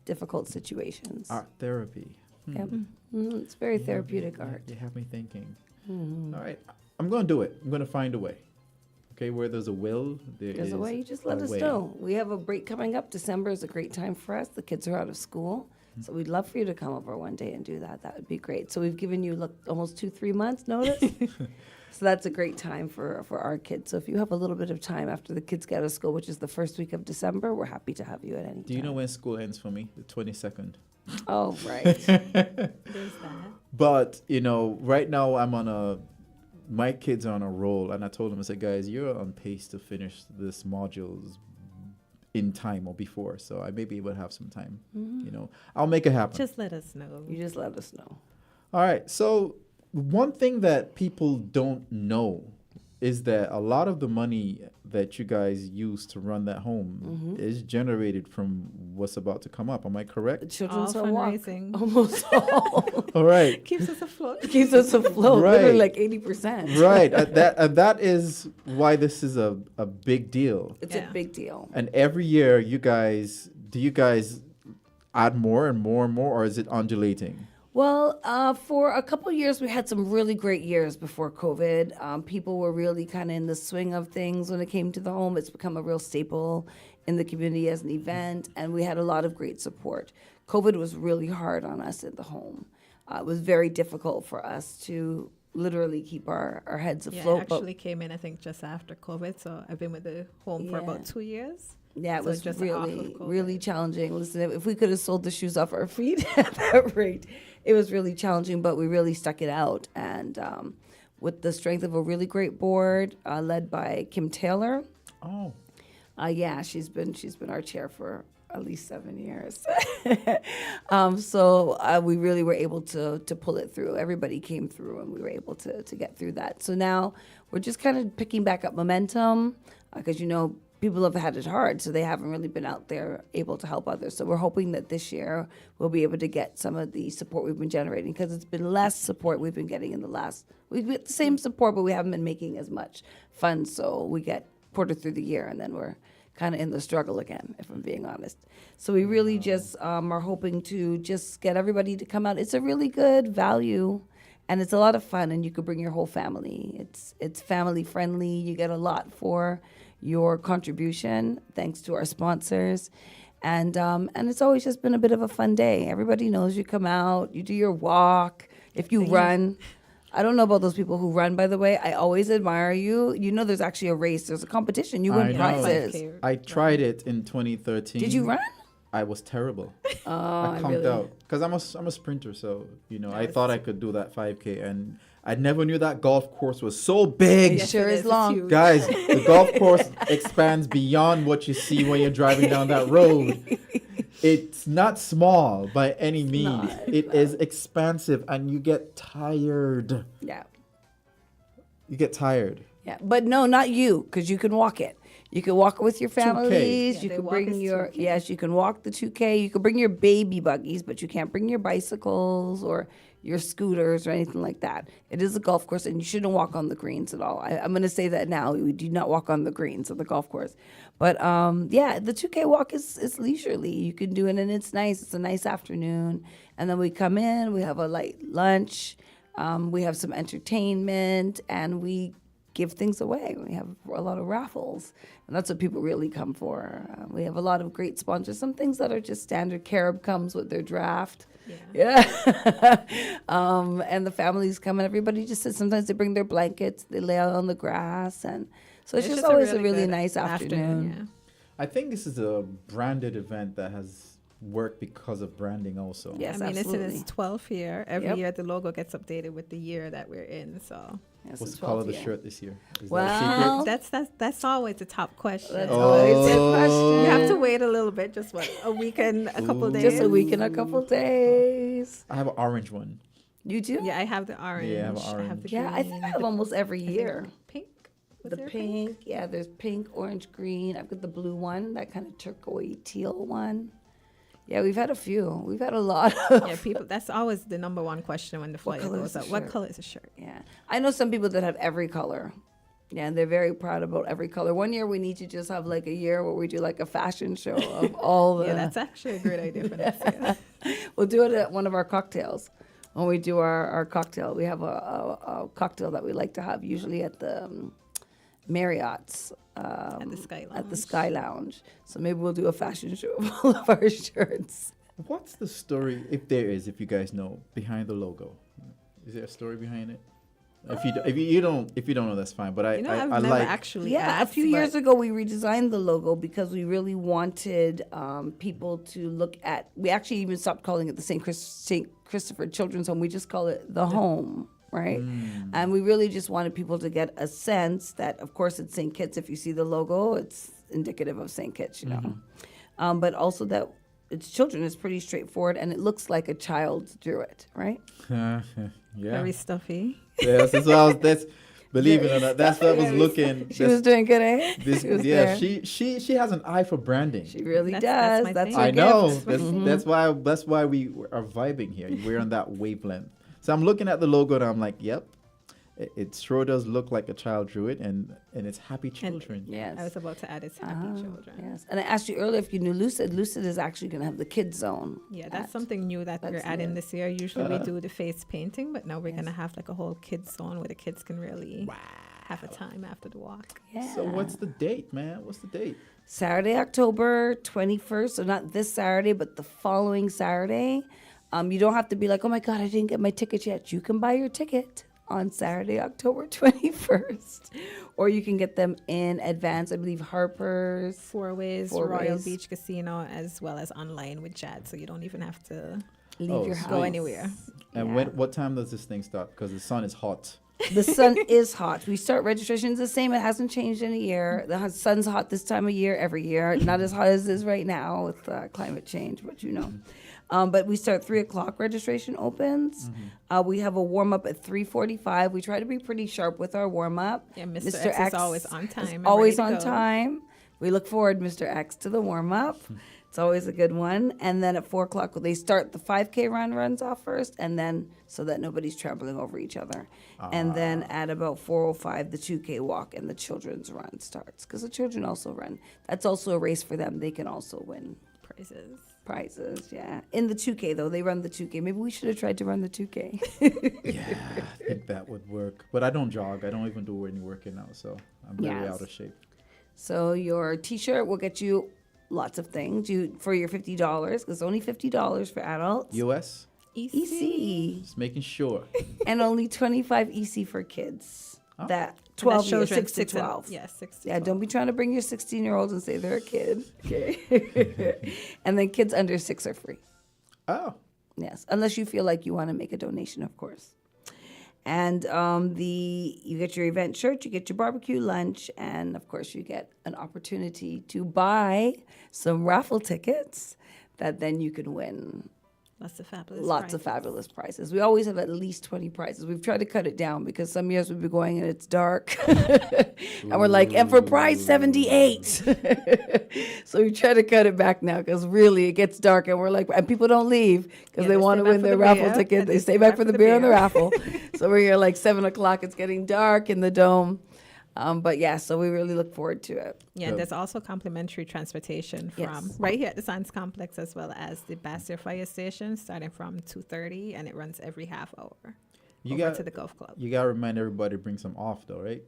difficult situations. Art therapy. Yep. It's very You have me- therapeutic you- art. You have me thinking. Mhm. All right, I'm going to do it. I'm going to find a way. Okay, where there's a will, There's a way. You just let us way. know. We have a break coming up. December is a great time for us. The kids are out of school. So we'd love for you to come over one day and do that. That would be great. So we've given you almost 2-3 months notice. So that's a great time for our kids. So if you have a little bit of time after the kids get out of school, which is the first week of December, we're happy to have you at any Do you know time. when school ends for me? The 22nd. Oh, right. There's that. But, right now my kids are on a roll, and I told them, I said, guys, you're on pace to finish this modules in time or before, so I may be able to have some time. I'll make it happen. Just let us know. You just let us know. All right, so one thing that people don't know is that a lot of the money that you guys use to run that home is generated from what's about to come up. Am I The correct? children's All home walk. fundraising. Almost all. All right. Keeps us afloat. Keeps us afloat. Right. Literally like 80%. Right. That is why this is a big deal. It's Yeah. a big deal. And every year, do you guys add more and more and more, or is it undulating? Well, for a couple of years, we had some really great years before COVID. People were really kind of in the swing of things when it came to the home. It's become a real staple in the community as an event, and we had a lot of great support. COVID was really hard on us at the home. It was very difficult for us to literally keep our heads Yeah, afloat. I actually came in, I think, just after COVID. So I've been with the home for Yeah. about 2 years. Yeah, it So was just off of really, COVID. really challenging. Listen, if we could have sold the shoes off our feet at that rate, it was really challenging, but we really stuck it out. And with the strength of a really great board led by Kim Taylor, Oh, yeah, she's been our chair for at least 7 years. So we really were able to pull it through. Everybody came through, and we were able to get through that. So now we're just kind of picking back up momentum because, people have had it hard, so they haven't really been out there able to help others. So we're hoping that this year we'll be able to get some of the support we've been generating, because it's been less support we've been getting in the last. We've got the same support, but we haven't been making as much funds, so we get quartered through the year, and then we're kind of in the struggle again, if I'm being honest. So we really just are hoping to just get everybody to come out. It's a really good value, and it's a lot of fun, and you could bring your whole family. It's family friendly. You get a lot for your contribution, thanks to our sponsors. And it's always just been a bit of a fun day. Everybody knows you come out, you do your walk. If you run, I don't know about those people who run, by the way. I always admire you. There's actually a race, there's a competition. You I win know. prizes. 5K. I tried it in 2013. Did you run? I was terrible. Oh, I conked out because I'm a sprinter, so I thought I could do that 5K, and I never knew that golf course was so big. It sure it is is. long. It's huge. Guys, the golf course expands beyond what you see when you're driving down that road. It's not small by any means. not, It is expansive, and you get tired. Yeah. You get tired. Yeah, but no, not you, because you can walk it. You can walk it with your 2K. families. Yeah, You they can walk bring us your 2K. yes. You can walk the 2K. You can bring your baby buggies, but you can't bring your bicycles or your scooters or anything like that. It is a golf course, and you shouldn't walk on the greens at all. I'm going to say that now. We do not walk on the greens of the golf course. But yeah, the 2K walk is leisurely. You can do it, and it's nice. It's a nice afternoon, and then we come in. We have a light lunch. We have some entertainment, and we give things away. We have a lot of raffles, and that's what people really come for. We have a lot of great sponsors. Some things that are just standard. Carob comes with their draft. Yeah. And the families come, and everybody just sits. Sometimes they bring their blankets. They lay out on the grass, and so it's just always a really good nice afternoon. Yeah. I think this is a branded event that has worked because of branding also. Yes, I mean, it's in absolutely. its 12th year. Every Yep. year the logo gets updated with the year that we're in. So Yes, What's it's the color of 12th the year. shirt this year? Is Well, that a secret? that's always the top question. That's Oh. always a question. You have to wait a little bit, just a week and a couple Ooh. days. Just a week and a couple days. I have an orange one. You do? Yeah, I have the orange. Yeah, I have I have the orange. Yeah, I think I green, have almost every I think year. Pink. Was The there a pink, yeah, there's pink, orange, green. I've got the blue one, that kind of turquoise teal one. Yeah, we've had a few. We've had a lot of. Yeah, people. That's always the number one question when the flyer color is goes the up. What shirt? color is the shirt? Yeah, I know some people that have every color. Yeah, and they're very proud about every color. One year we need to just have like a year where we do like a fashion show of all the. Yeah, that's actually a great idea for next year. We'll do it at one of our cocktails. When we do our cocktail, we have a cocktail that we like to have usually at the Marriott's. At the Sky Lounge. At the Sky Lounge. So maybe we'll do a fashion show of all of our shirts. What's the story, if there is, if you guys know, behind the logo? Is there a story behind it? If you don't know, that's fine. But I've I never like. actually Yeah, asked, a few years ago we redesigned the logo because we really wanted people to look at. We actually even stopped calling it the St. Christopher Children's Home. We just call it the home, right? And we really just wanted people to get a sense that, of course, it's St. Kitts. If you see the logo, it's indicative of St. Kitts, you know. But also that it's children. It's pretty straightforward, and it looks like a child drew it, right? Yeah. Very stuffy. Yes, that's believe it or not, that's what I was looking. She was doing good, eh? She was there. she has an eye for branding. She really That's does. my That's thing. her I know. gift. That's why we are vibing here. We're on that wavelength. So I'm looking at the logo and I'm like, yep, it sure does look like a child drew it, and it's happy children. Yes. I was about to add it's happy children. Yes. And I asked you earlier if you knew Lucid. Lucid is actually going to have the kids zone. Yeah, that's something new that we're That's adding new. this year. Usually we do the face painting, but now we're going to have like a whole kids zone where the kids can really have a time after the walk. Yeah. So what's the date, man? What's the date? Saturday, October 21st. So not this Saturday, but the following Saturday. You don't have to be like, oh my God, I didn't get my ticket yet. You can buy your ticket on Saturday, October 21st. Or you can get them in advance. I believe Harper's. Four Ways, Four Royal Ways. Beach Casino, as well as online with Jad, so you don't even have to Leave your house. go anywhere. And Yeah. what time does this thing start? Because the sun is hot. The sun is hot. We start registrations the same. It hasn't changed in a year. The sun's hot this time of year every year. Not as hot as it is right now with climate change, but you know. But we start 3 o'clock. Registration opens. We have a warm up at 3:45. We try to be pretty sharp with our warm up. Yeah, Mr. X is always on time is and always ready to on go. time. We look forward, Mr. X, to the warm up. It's always a good one. And then at 4 o'clock, they start the 5K runs off first, and then so that nobody's trampling over each other. And then at about 4:05, the 2K walk and the children's run starts because the children also run. That's also a race for them. They can also win prizes, yeah. In the 2K, though, they run the 2K. Maybe we should have tried to run the 2K. Yeah, I think that would work. But I don't jog. I don't even do any working out, so I'm very Yes. out of shape. So your T-shirt will get you lots of things. For your $50, because only $50 for adults. US, EC. just making sure. And only 25 EC for kids. Oh. That 12 And years, that's 6 to 12. Yes, 6 to Yeah, 12. don't be trying to bring your 16-year-olds and say they're a kid. Okay. And then kids under 6 are free. Oh, Yes, unless you feel like you want to make a donation, of course. And you get your event shirt, you get your barbecue lunch, and of course you get an opportunity to buy some raffle tickets that then you can win. Lots of fabulous prizes. We always have at least 20 prizes. We've tried to cut it down because some years we've been going and it's dark. And we're like, and for prize 78. So we try to cut it back now because really it gets dark and we're like, and people don't leave because Yeah, they they want to stay back win for their the raffle beer, ticket. and They stay back for the beer and the beer. raffle. So we're here like 7 o'clock. It's getting dark in the dome. But yeah, so we really look forward to it. Yeah, there's also complimentary transportation from Yes. right here at the Science Complex as well as the Bassier Fire Station starting from 2:30 and it runs every half hour to the golf club. You got to remind everybody to bring some off, though, right?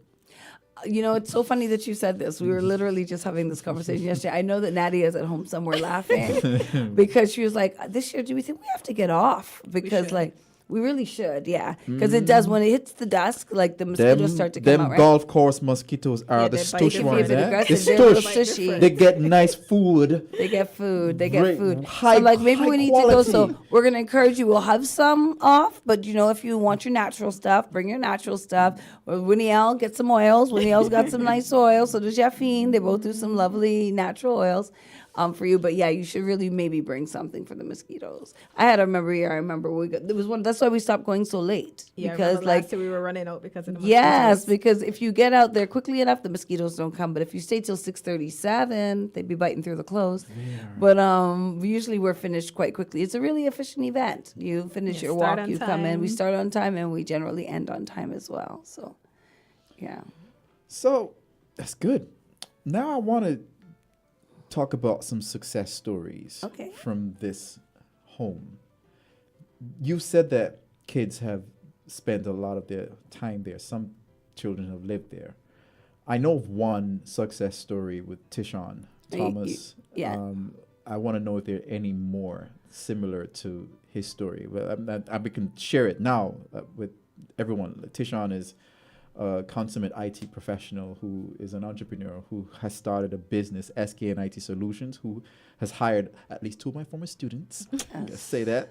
You know, it's so funny that you said this. We were literally just having this conversation yesterday. I know that Nadia is at home somewhere laughing because she was like, this year, do we think we have to get off? Because, should. like, we really should, yeah. Because it does, when it hits the dusk, like, the mosquitoes start to come them out, right? golf course mosquitoes are Yeah, the they bite stush different. ones, They're eh? The aggressive. They're a little stush. stushy. They get nice food. They get food. They Great, get food. high- So, like, maybe high we need to go. So, quality. we're going to encourage you. We'll have some off, but, you know, if you want your natural stuff, bring your natural stuff. Or Winnie L, get some oils. Winnie L's got some nice oils. So does Jaffine. They both do some lovely natural oils for you. But, yeah, you should really maybe bring something for the mosquitoes. I remember there was one. That's why we stopped going so late. Yeah, because, remember like, last year we were running out because of the yes, mosquitoes. because if you get out there quickly enough, the mosquitoes don't come. But if you stay till 6:37, they'd be biting through the clothes. But usually we're finished quite quickly. It's a really efficient event. You finish Yeah, your start walk, on you come in. We time. start on time, and we generally end on time as well. So, yeah. So that's good. Now I want to talk about some success stories Okay. from this home. You said that kids have spent a lot of their time there. Some children have lived there. I know of one success story with Tishon Thomas. Yeah. I want to know if there are any more similar to his story. Well, we can share it now with everyone. Tishon is a consummate IT professional who is an entrepreneur who has started a business, SKN IT Solutions, who has hired at least 2 of my former students. Yes. Say that.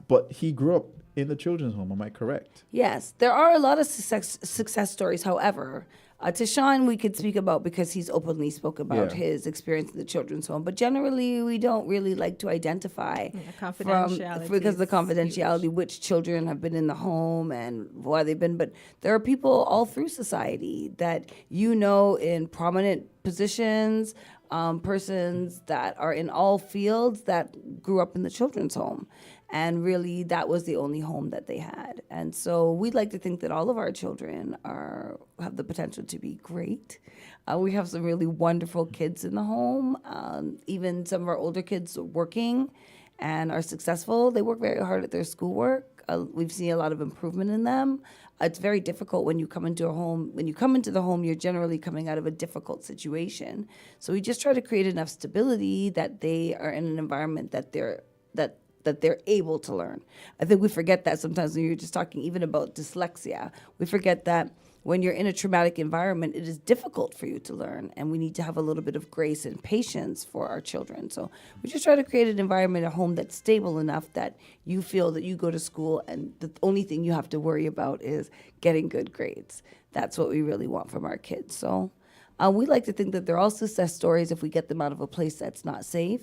But he grew up in the children's home. Am I correct? Yes, there are a lot of success stories. However, Tishon we could speak about because he's openly spoke about his experience in the children's home. But generally, we don't really like to identify confidentiality because of the confidentiality, huge. which children have been in the home and why they've been. But there are people all through society that in prominent positions, persons that are in all fields that grew up in the children's home. And really, that was the only home that they had. And so we'd like to think that all of our children have the potential to be great. We have some really wonderful kids in the home. Even some of our older kids are working and are successful. They work very hard at their schoolwork. We've seen a lot of improvement in them. It's very difficult when you come into a home. When you come into the home, you're generally coming out of a difficult situation. So we just try to create enough stability that they are in an environment that they're able to learn. I think we forget that sometimes when you're just talking even about dyslexia. We forget that when you're in a traumatic environment, it is difficult for you to learn, and we need to have a little bit of grace and patience for our children. So we just try to create an environment, a home that's stable enough that you feel that you go to school and the only thing you have to worry about is getting good grades. That's what we really want from our kids. So we like to think that they're all success stories if we get them out of a place that's not safe.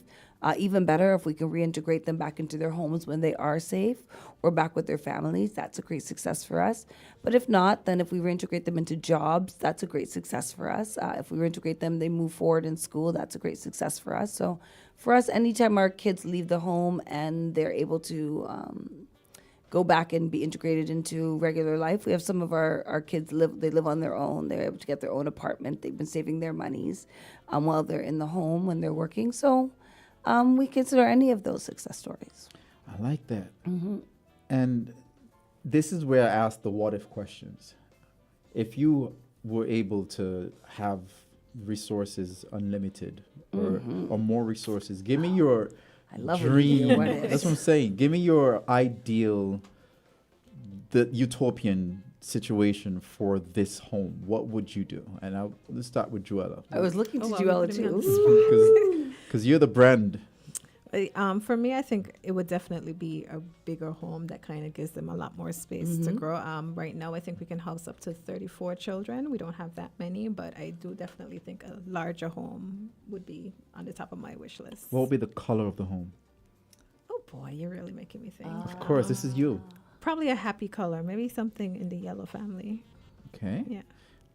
Even better if we can reintegrate them back into their homes when they are safe or back with their families. That's a great success for us. But if not, then if we reintegrate them into jobs, that's a great success for us. If we reintegrate them, they move forward in school, that's a great success for us. So for us, anytime our kids leave the home and they're able to go back and be integrated into regular life. We have some of our kids live on their own. They're able to get their own apartment. They've been saving their monies while they're in the home when they're working. So we consider any of those success stories. I like that. Mm-hmm. And this is where I ask the what if questions. If you were able to have resources unlimited or more resources, give me your I love dream. What if. That's what I'm saying. Give me your ideal, the utopian situation for this home. What would you do? And let's start with Joella. I was looking to well, Joella putting me on the too. Because you're the brand. For me, I think it would definitely be a bigger home that kind of gives them a lot more space to grow. Right now, I think we can house up to 34 children. We don't have that many, but I do definitely think a larger home would be on the top of my wish list. What would be the color of the home? Oh boy, you're really making me think. Of course, this is you. Probably a happy color, maybe something in the yellow family. Okay. Yeah.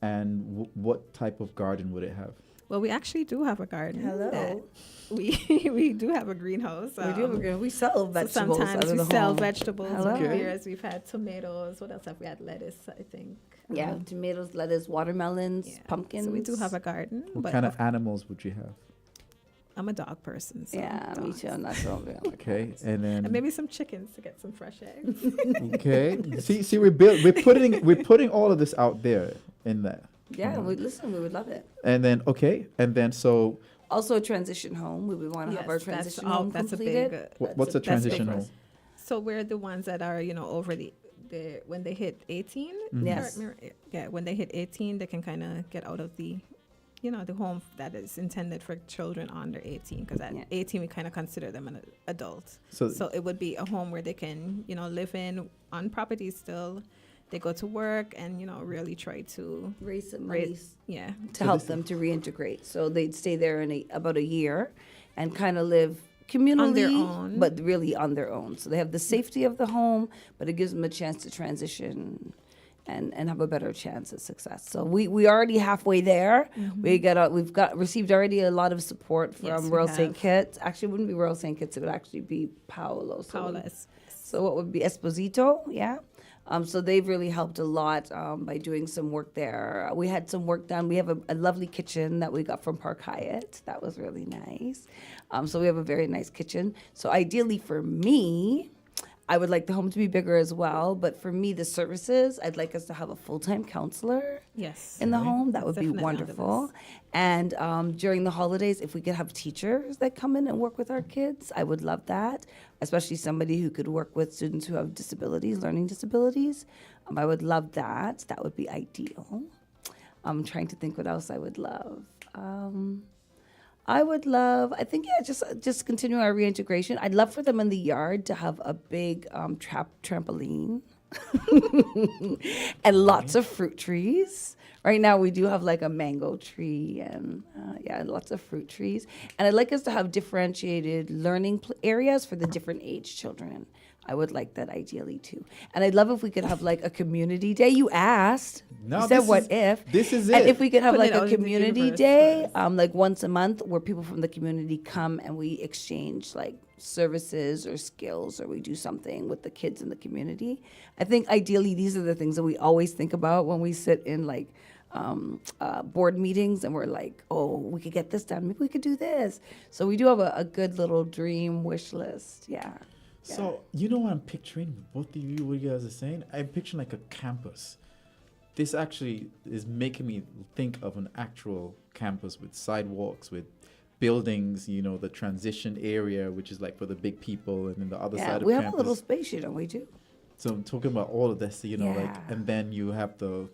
And what type of garden would it have? Well, we actually do have a garden. Hello. We do have a greenhouse. We do have a greenhouse. We sell So vegetables. sometimes out of we the sell home. vegetables. Hello. Over the years, we've had tomatoes. What else have we had? Lettuce, I think. Yeah, tomatoes, lettuce, watermelons, Yeah. pumpkins. So we do have a garden. What but kind of animals would you have? I'm a dog person. So Yeah, me dogs. too. I'm not sure. Okay, and then And maybe some chickens to get some fresh eggs. okay. See, we're putting all of this out there in that. Yeah, we would love it. And then so Also, a transition home. We would want to have our transition home that's completed. a big. what's a that's transition big. home? So we're the ones that are, over the when they hit 18. Yes. Yeah, when they hit 18, they can kind of get out of the, the home that is intended for children under 18. Because at 18, we kind of consider them an adult. So it would be a home where they can, live in on property still. They go to work and, really try to Raise some money yeah. to help them to reintegrate. So they'd stay there in about a year and kind of live communally, On their own. but really on their own. So they have the safety of the home, but it gives them a chance to transition and have a better chance at success. So we already halfway there. We've received already a lot of support from Yes, we Royal have. St. Kitts. Actually, it wouldn't be Royal St. Kitts. It would actually be Paolo. Paula's. So what would be Esposito? Yeah. So they've really helped a lot by doing some work there. We had some work done. We have a lovely kitchen that we got from Park Hyatt. That was really nice. So we have a very nice kitchen. So ideally for me, I would like the home to be bigger as well. But for me, the services, I'd like us to have a full-time counselor in the home. That would be wonderful. And during the holidays, if we could have teachers that come in and work with our kids, I would love that, especially somebody who could work with students who have disabilities, learning disabilities. I would love that. That would be ideal. I'm trying to think what else I would love. I think, just continue our reintegration. I'd love for them in the yard to have a big trampoline and lots of fruit trees. Right now, we do have like a mango tree and, lots of fruit trees. And I'd like us to have differentiated learning areas for the different age children. I would like that ideally too. And I'd love if we could have like a community day. You asked. No, you said what if. This is and it. if we could have Put like it out a into the community universe day, first. like once a month, where people from the community come and we exchange like services or skills, or we do something with the kids in the community. I think ideally these are the things that we always think about when we sit in like board meetings and we're like, oh, we could get this done. Maybe we could do this. So we do have a good little dream wish list. Yeah. So, you know what I'm picturing? Both of you, what you guys are saying? I'm picturing like a campus. This actually is making me think of an actual campus with sidewalks, with buildings, the transition area, which is like for the big people, and then the other side of we campus. have a little space, we do. So I'm talking about all of this, like, and then you have the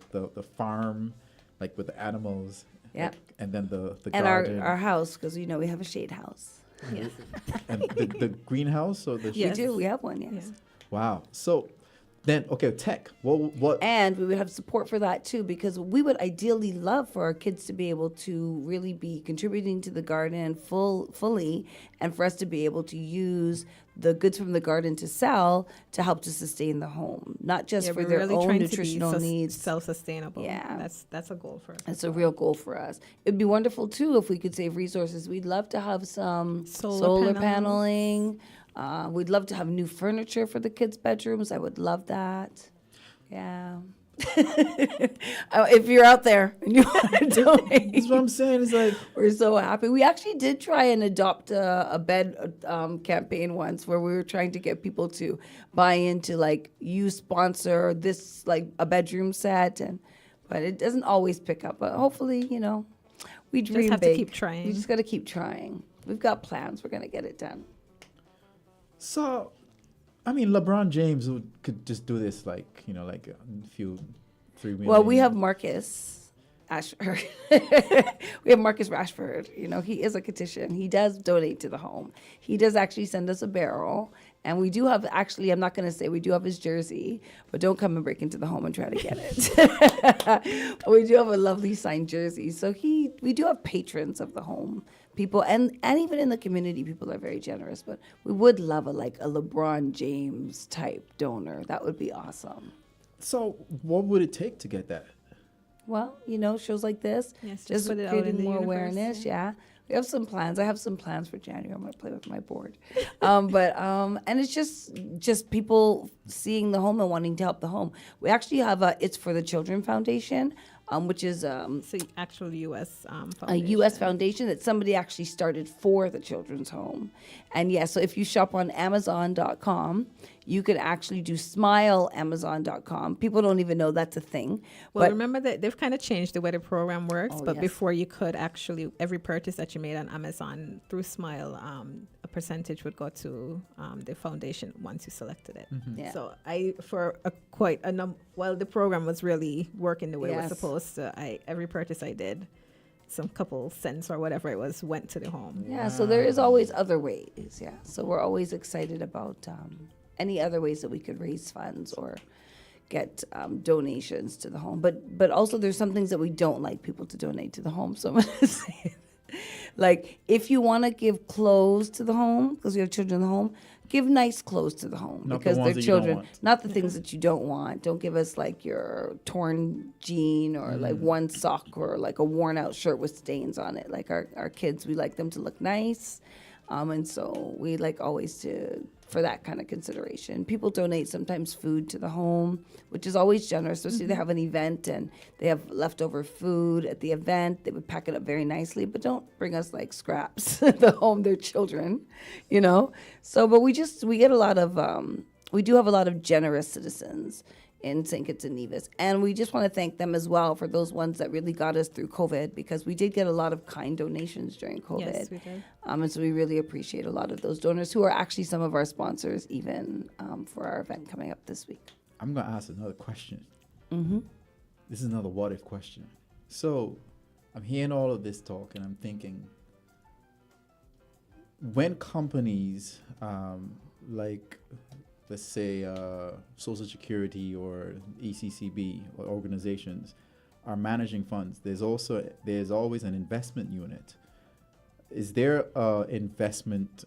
farm, like with the animals. Yeah. Like, and then the and garden. our house, because, we have a shade house. Yes. And the greenhouse or the Yes. We do. We have one, yes. Yeah. Wow. So then, okay, tech. What? And we would have support for that too, because we would ideally love for our kids to be able to really be contributing to the garden fully, and for us to be able to use the goods from the garden to sell to help to sustain the home, not just for we're their really own trying nutritional to be needs. self-sustainable. Yeah. That's a goal for us. It's a real goal for us. It'd be wonderful too if we could save resources. We'd love to have some solar paneling. We'd love to have new furniture for the kids' bedrooms. I would love that. Yeah. If you're out there and you want to donate, That's what I'm saying. It's like, we're so happy. We actually did try and adopt a bed campaign once, where we were trying to get people to buy into like, you sponsor this, like a bedroom set, but it doesn't always pick up. But hopefully, we dream Just have big. to keep trying. We just got to keep trying. We've got plans. We're gonna get it done. so, I mean, LeBron James could just do this, like, like a few, 3 million. Well, we have Marcus Ashford. We have Marcus Rashford. He is a Catician. He does donate to the home. He does actually send us a barrel. And we do have, actually, I'm not going to say we do have his jersey, but don't come and break into the home and try to get it. But we do have a lovely signed jersey. So we do have patrons of the home. People, and even in the community, people are very generous. But we would love a LeBron James type donor. That would be awesome. So, what would it take to get that? Well, shows like this, Yes, just just put it out creating in the more universe, awareness. yeah. Yeah, we have some plans. I have some plans for January. I'm going to play with my board, and it's just people seeing the home and wanting to help the home. We actually have a It's for the Children Foundation, which is It's the actual U.S. a foundation. U.S. foundation that somebody actually started for the children's home. And so if you shop on Amazon.com, you can actually do SmileAmazon.com. People don't even know that's a thing. Well, but remember that they've kind of changed the way the program works. Oh, but yes. before, you could actually, every purchase that you made on Amazon through Smile, a percentage would go to the foundation once you selected it. Yeah. So while the program was really working the way it was Yes. supposed to, every purchase I did, some couple cents or whatever it was, went to the home. Yeah, so there is always other ways. Yeah, so we're always excited about any other ways that we could raise funds or get donations to the home. But also there's some things that we don't like people to donate to the home. So I'm going to say it. Like, if you want to give clothes to the home, because we have children in the home, give nice clothes to the home. Not the because ones they're that you don't children, want. not the things that you don't want. Don't give us like your torn jean or like one sock or like a worn out shirt with stains on it. Like our kids, we like them to look nice. And so we like always to for that kind of consideration. People donate sometimes food to the home, which is always generous, especially if they have an event and they have leftover food at the event. They would pack it up very nicely, but don't bring us like scraps at the home, their children, you know? So, but we get a lot of, we do have a lot of generous citizens in St. Kitts and Nevis. And we just want to thank them as well for those ones that really got us through COVID, because we did get a lot of kind donations during COVID. Yes, we did. And so we really appreciate a lot of those donors who are actually some of our sponsors even for our event coming up this week. I'm going to ask another question. Mm-hmm. This is another what if question. So I'm hearing all of this talk and I'm thinking, when companies like, let's say, Social Security or ECCB or organizations are managing funds, there's always an investment unit. Is there a investment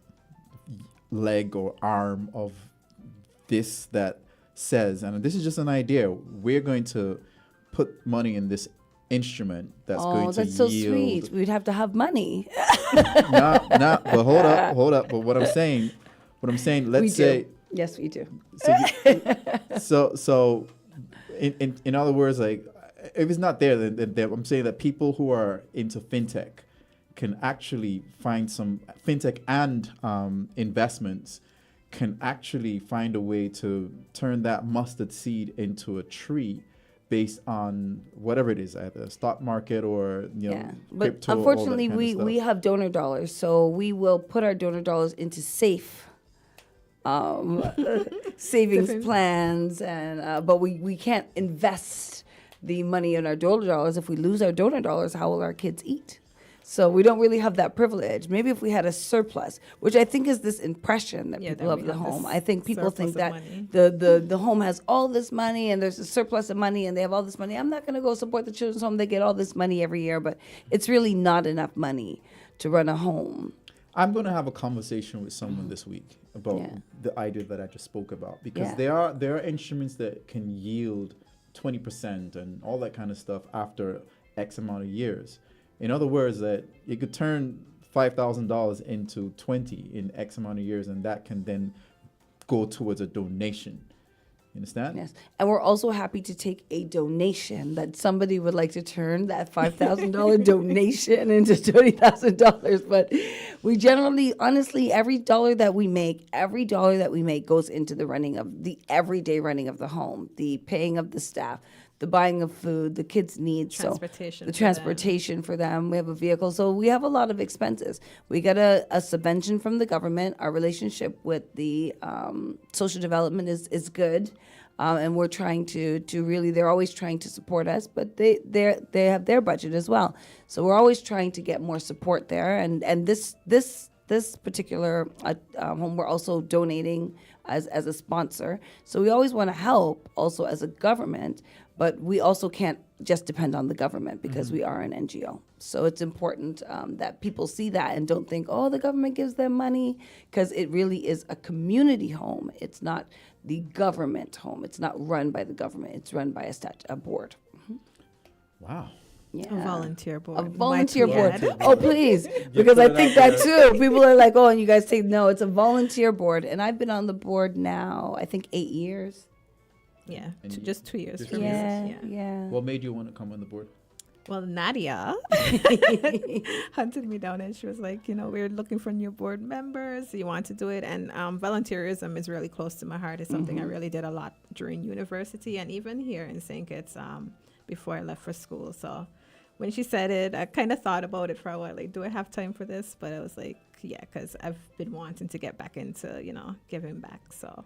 leg or arm of this that says, and this is just an idea, we're going to put money in this instrument that's going to that's so yield. sweet. We'd have to have money. But hold up. But what I'm saying, let's say. Yes, we do. So in other words, like, if it's not there, then I'm saying that people who are into fintech can actually find some fintech and investments can actually find a way to turn that mustard seed into a tree based on whatever it is, either the stock market or But crypto. unfortunately, all that kind of we stuff. have donor dollars, so we will put our donor dollars into safe savings plans, and but we can't invest the money in our donor dollars. If we lose our donor dollars, how will our kids eat? So we don't really have that privilege. Maybe if we had a surplus, which I think is this impression that people have the home. I think people think that the home has all this money and there's a surplus of money and they have all this money. I'm not going to go support the children's home. They get all this money every year, but it's really not enough money to run a home. I'm going to have a conversation with someone this week about the idea that I just spoke about, because there are instruments that can yield 20% and all that kind of stuff after X amount of years. In other words, that you could turn $5,000 into 20 in X amount of years, and that can then go towards a donation. You understand? Yes. And we're also happy to take a donation that somebody would like to turn that $5,000 donation into $20,000. But we generally, honestly, every dollar that we make goes into the running of the everyday running of the home, the paying of the staff, the buying of food, the kids' needs, transportation for them. We have a vehicle, so we have a lot of expenses. We get a subvention from the government. Our relationship with the social development is good, and we're trying to really. They're always trying to support us, but they have their budget as well. So we're always trying to get more support there. And this particular home, we're also donating as a sponsor. So we always want to help also as a government. But we also can't just depend on the government because we are an NGO. So it's important that people see that and don't think, oh, the government gives them money, because it really is a community home. It's not the government home. It's not run by the government. It's run by a board. Wow. Yeah. A volunteer board. A volunteer board. Oh, please. Because I think that too. People are like, oh, and you guys say, no, it's a volunteer board. And I've been on the board now, I think 8 years. Yeah, just 2 years. Just For 2 me. years. Yeah. What made you want to come on the board? Well, Nadia hunted me down and she was like, we're looking for new board members. You want to do it? And volunteerism is really close to my heart. It's something I really did a lot during university and even here in St. Kitts before I left for school. So when she said it, I kind of thought about it for a while. Like, do I have time for this? But I was like, yeah, because I've been wanting to get back into, giving back. So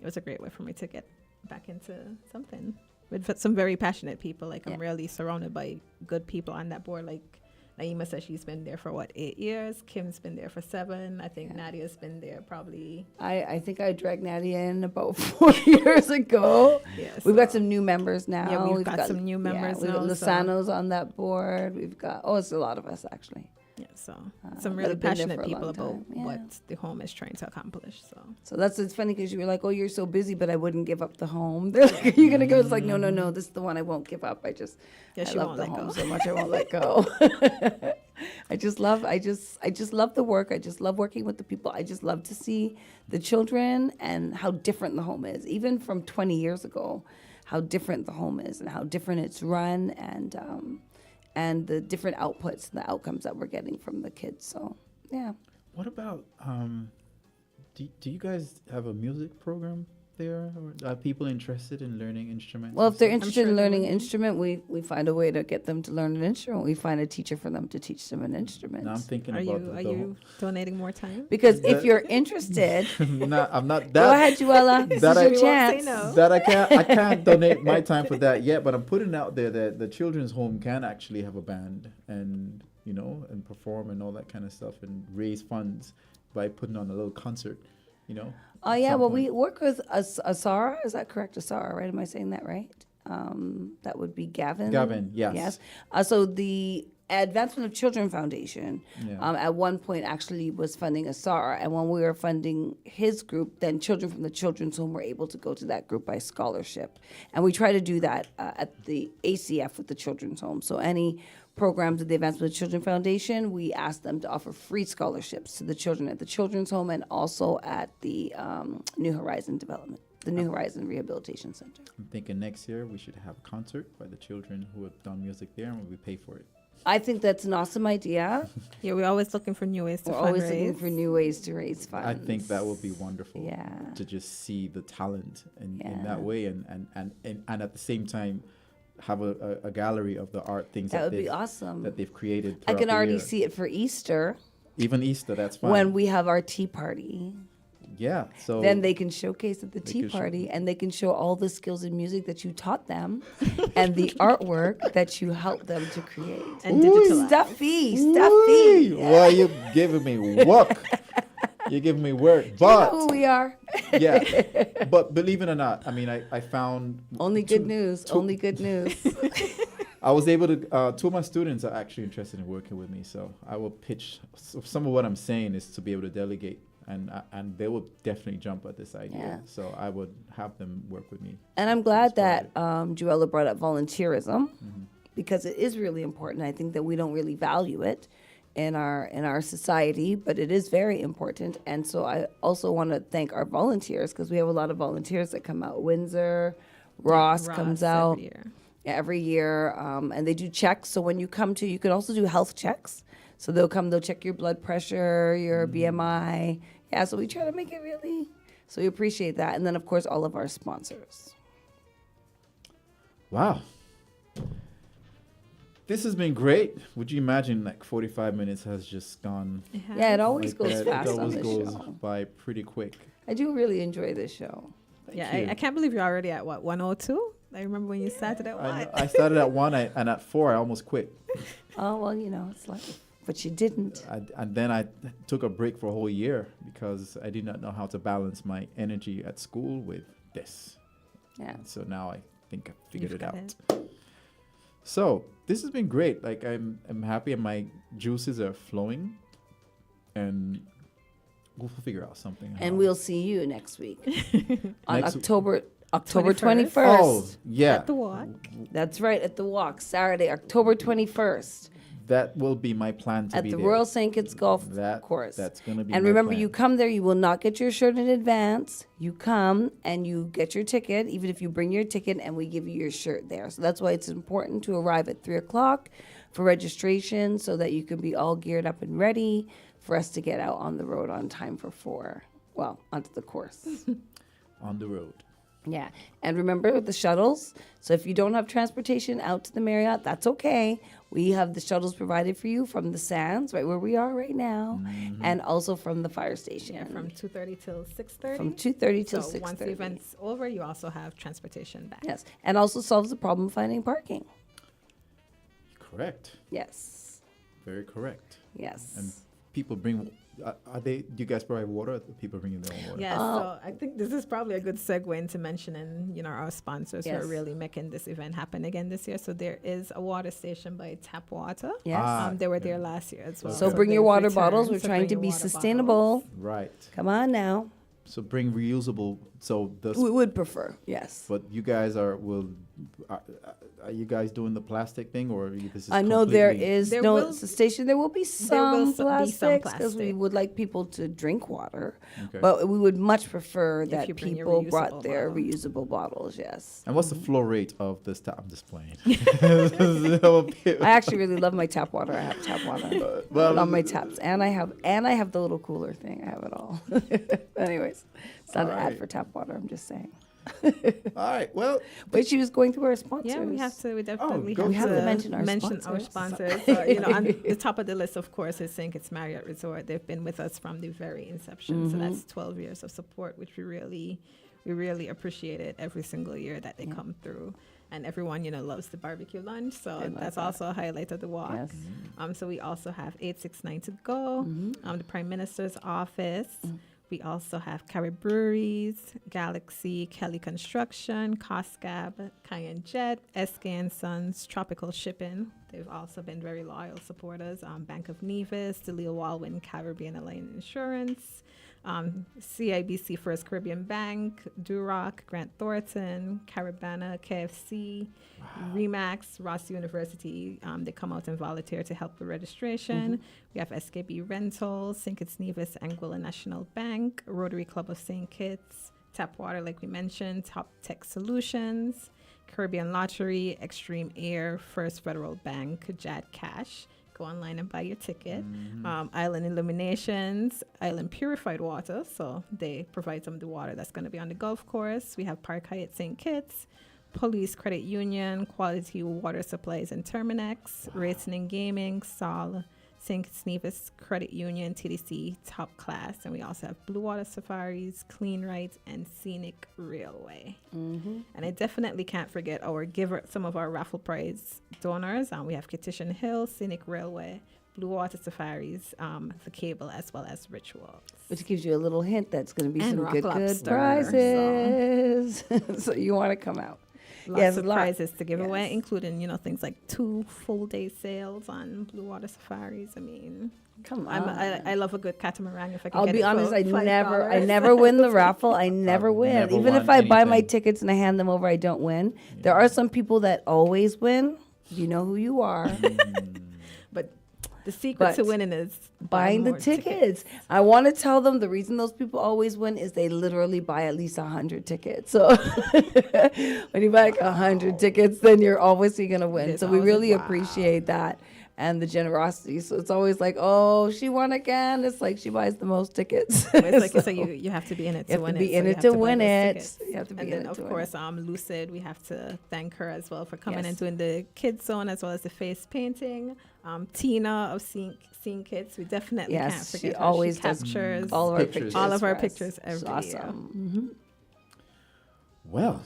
it was a great way for me to get back into something with some very passionate people. Like, I'm really surrounded by good people on that board. Like Naima said, she's been there for 8 years. Kim's been there for 7. I think Nadia's been there probably. I think I dragged Nadia in about 4 years ago. Yes, we've got some new members now. Yeah, we've got some new members We've now. got Lozano's on that board. We've got it's a lot of us actually. Yeah, So some that really have been there passionate for a people long about time. Yeah. what the home is trying to accomplish. So It's funny because you were like, oh, you're so busy, but I wouldn't give up the home. They're like, are you going to go? It's like, no, this is the one I won't give up. I she love won't the let home go. so much I won't let go. I just love the work. I just love working with the people. I just love to see the children and how different the home is, even from 20 years ago, how different the home is and how different it's run and the different outputs and the outcomes that we're getting from the kids. So, yeah. What about, do you guys have a music program there? Or are people interested in learning instruments? Well, and if they're stuff? interested sure in they learning would an be. instrument, we find a way to get them to learn an instrument. We find a teacher for them to teach them an instrument. Now I'm thinking are about you are you donating more time? Because if That- you're interested, I'm not go ahead, Juella. This that is I- your We won't say chance. no. that I can't donate my time for that yet, but I'm putting out there that the children's home can actually have a band and and perform and all that kind of stuff and raise funds by putting on a little concert, Oh at yeah, some well point. we work with Asara. Is that correct, Asara? Right? Am I saying that right? That would be Gavin. Gavin, yes. Yes. So the Advancement of Children Foundation Yeah. at one point actually was funding Asara, and when we were funding his group, then children from the children's home were able to go to that group by scholarship, and we try to do that at the ACF with the children's home. So any programs of the Advancement of Children Foundation, we ask them to offer free scholarships to the children at the children's home and also at the New Horizon Development, the New Horizon Rehabilitation Center. I'm thinking next year we should have a concert by the children who have done music there, and we pay for it. I think that's an awesome idea. Yeah, we're always looking for new ways to We're always fundraise. looking for new ways to raise funds. I think that would be wonderful. Yeah. To just see the talent in Yeah. that way, and at the same time have a gallery of the art things That would be they've- awesome. that they've created. I throughout can the already year. see it for Easter Even Easter, that's fine. when we have our tea party. yeah, so Then they can showcase at the tea can show- party and they can show all the skills in music that you taught them and the artwork that you helped them to create. And digitalize. Stuffy. Whee! Well, you're giving me work. You're giving me work, You know but who we are. yeah, but believe it or not, I mean, I found Only good two- news. two- Only good news. I was able to. Two of my students are actually interested in working with me, so I will pitch. So some of what I'm saying is to be able to delegate, and they will definitely jump at this idea. Yeah. So I would have them work with me. And I'm glad That's that Joella brought up volunteerism Mm-hmm. because it is really important. I think that we don't really value it in our society, but it is very important. And so I also want to thank our volunteers because we have a lot of volunteers that come out. Windsor, Ross comes out every year. every year, and they do checks. So when you come to, you can also do health checks. So they'll check your blood pressure, your BMI. Yeah, so we try to make it really, so we appreciate that. And then, of course, all of our sponsors. Wow. This has been great. Would you imagine 45 minutes has just gone Yeah, it always like goes that? fast It on always this goes show. by pretty quick. I do really enjoy this show. Yeah, you. I can't believe you're already at 102. I remember when you started at I, 1. know- I started at 1 and at 4 I almost quit. Oh, well, it's life. But you didn't. And then I took a break for a whole year because I did not know how to balance my energy at school with this. Yeah. So now I think I figured You've it got out. it. So this has been great. I'm happy and my juices are flowing, and we'll figure out something. And we'll see you next week on Next- October 21st. 21st. Oh yeah, At the walk. That's right, at the Walk, Saturday, October 21st, that will be my plan to at be the there. Royal St. Kitts Golf Course. That's gonna be. And my remember, plan. you come there, you will not get your shirt in advance. You come and you get your ticket, even if you bring your ticket, and we give you your shirt there. So that's why it's important to arrive at 3 o'clock for registration so that you can be all geared up and ready for us to get out on the road on time for 4. Well, onto the course. on the road. Yeah. And remember the shuttles. So if you don't have transportation out to the Marriott, that's okay. We have the shuttles provided for you from the Sands, right where we are right now, and also from the fire station. Yeah, from 2:30 till 6:30. From 2:30 till So 6:30. once the event's over, you also have transportation back. Yes. And also solves the problem of finding parking. Correct. Yes. Very correct. Yes. And people bring do you guys provide water? Or people bringing their own water? Yes, so I think this is probably a good segue into mentioning, our sponsors who Yes. are really making this event happen again this year. So there is a water station by Tap Water. Yes. They were there last year as well. So bring your they've water returned, bottles. We're so trying bring to your be water sustainable. bottles. Right. Come on now. So bring reusable. So We would prefer, yes. but you guys are you guys doing the plastic thing, or this is I know there completely- is There no will- it's a station. There will be will some be some plastics because we plastic. would like people to drink water, Okay. but we would much prefer If that you bring your people reusable brought their bottle. reusable bottles. Yes, And what's the flow rate of this? I'm just playing. I actually really love my tap water. I have tap water well, on my taps, and I have the little cooler thing. I have it all. Anyways, it's not an ad Alright. for tap water. I'm just saying. all right. Well, But she was going through our sponsors. Yeah, we definitely go have, We have to mention our our sponsors. sponsors. On the top of the list, of course, is St. Kitts Marriott Resort. They've been with us from the very inception. So that's 12 years of support, which we really appreciate it every single year that they come through. And everyone, loves the barbecue lunch. So I like that's that. also a highlight of the walk. Yes. So we also have 869 to go, the Prime Minister's office. We also have Carib Breweries, Galaxy, Kelly Construction, Coscab, Cayenne Jet, SK & Sons, Tropical Shipping. They've also been very loyal supporters. Bank of Nevis, DeLeo Walwyn, Caribbean Alliance Insurance, CIBC First Caribbean Bank, Duroc, Grant Thornton, Caribana, KFC, Remax, Ross University. They come out and volunteer to help with registration. We have SKB Rentals, St. Kitts Nevis, Anguilla National Bank, Rotary Club of St. Kitts, Tap Water, like we mentioned, Top Tech Solutions, Caribbean Lottery, Extreme Air, First Federal Bank, JAD Cash. Go online and buy your ticket. Island Illuminations, Island Purified Water. So they provide some of the water that's going to be on the golf course. We have Park Hyatt St. Kitts, Police Credit Union, Quality Water Supplies and Terminex, Racing and Gaming, Sol, St. Kitts Nevis Credit Union, TDC, Top Class. And we also have Blue Water Safaris, Clean Rights, and Scenic Railway. And I definitely can't forget some of our raffle prize donors. We have Kittition Hill, Scenic Railway, Blue Water Safaris, the cable, as well as Rituals. Which gives you a little hint that's going to be And some Rock good Lobster, prizes. So you want to come out. Lots of prizes to give Yes. away, including, things like 2 full-day sales on Blue Water Safaris. I mean, Come on. I love a good catamaran if I can I'll get be it for honest, I $5. never win the raffle. I never win. never Even if won I buy my anything. tickets and I hand them over, I don't win. There are some people that always win. You know who you are. But the secret to But winning is Buying the more tickets. I want to tell them the reason those people always win is they literally buy at least 100 tickets. So when you buy like 100 tickets, then you're obviously going to win. There's So we always really a wow. appreciate that and the generosity. So it's always like, oh, she won again. It's like she buys the most tickets. It's like, so you have to be in it You to have win to be it. in so you it have to buy win those it. tickets. You have to be And in then, it of to win course, Lucid, we have to thank her as well for coming Yes. and doing the kids zone as well as the face painting. Tina of Seeing Kids, we definitely can't Yes, forget she her. always she does captures all of our Pictures. pictures. all of our for us. pictures It's every year. awesome. Well,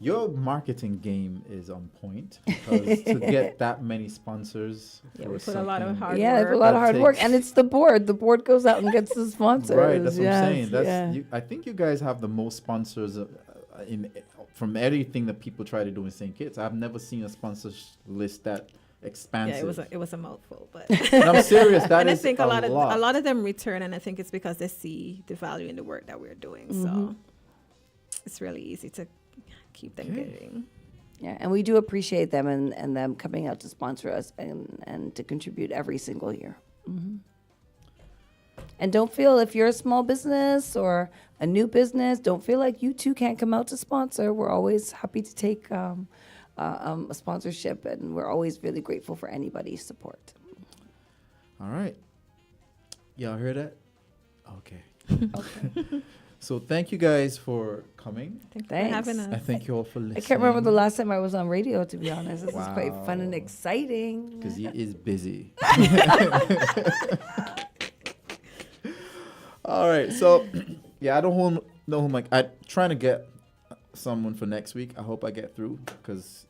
your marketing game is on point because to get that many sponsors. Yeah, for we put a lot of something- hard Yeah, they put a work. lot of That hard work, takes- and it's the board. The board goes out and gets the sponsors. Right, that's what Yes, I'm saying. That's yeah. I think you guys have the most sponsors from everything that people try to do in St. Kitts. I've never seen a sponsors list that Yeah, expansive. it was a mouthful, but And I'm serious. That and is I think a a lot. lot of them return, and I think it's because they see the value in the work that we're doing. So it's really easy to keep them Okay. giving. Yeah, and we do appreciate them and them coming out to sponsor us and to contribute every single year. And don't feel if you're a small business or a new business, don't feel like you too can't come out to sponsor. We're always happy to take a sponsorship, and we're always really grateful for anybody's support. All right. Y'all heard that? Okay. Okay. So thank you guys for coming. Thanks Thanks. for having I us. thank you all for listening. I can't remember the last time I was on radio, to be honest. This is quite fun and Wow. exciting. Because he is busy. All right. So, yeah, I don't know who I'm trying to get someone for next week. I hope I get through because,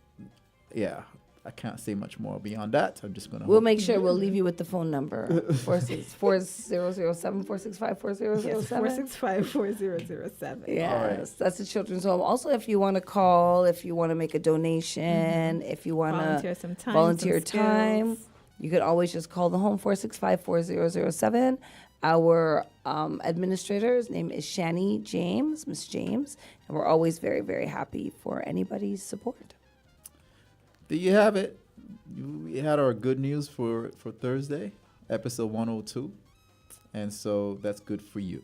yeah, I can't say much more beyond that. I'm just going to. We'll make sure we'll leave you with the phone number 4007 465 465-4007. Yes, that's the children's home. Also, if you want to call, if you want to make a donation, if you want Volunteer to some time, volunteer some time, skills. you could always just call the home 465-4007. Our administrator's name is Shani James, Miss James, and we're always very, very happy for anybody's support. There you have it. We had our good news for Thursday, episode 102. And so that's good for you.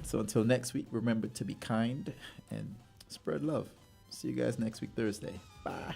So until next week, remember to be kind and spread love. See you guys next week, Thursday. Bye.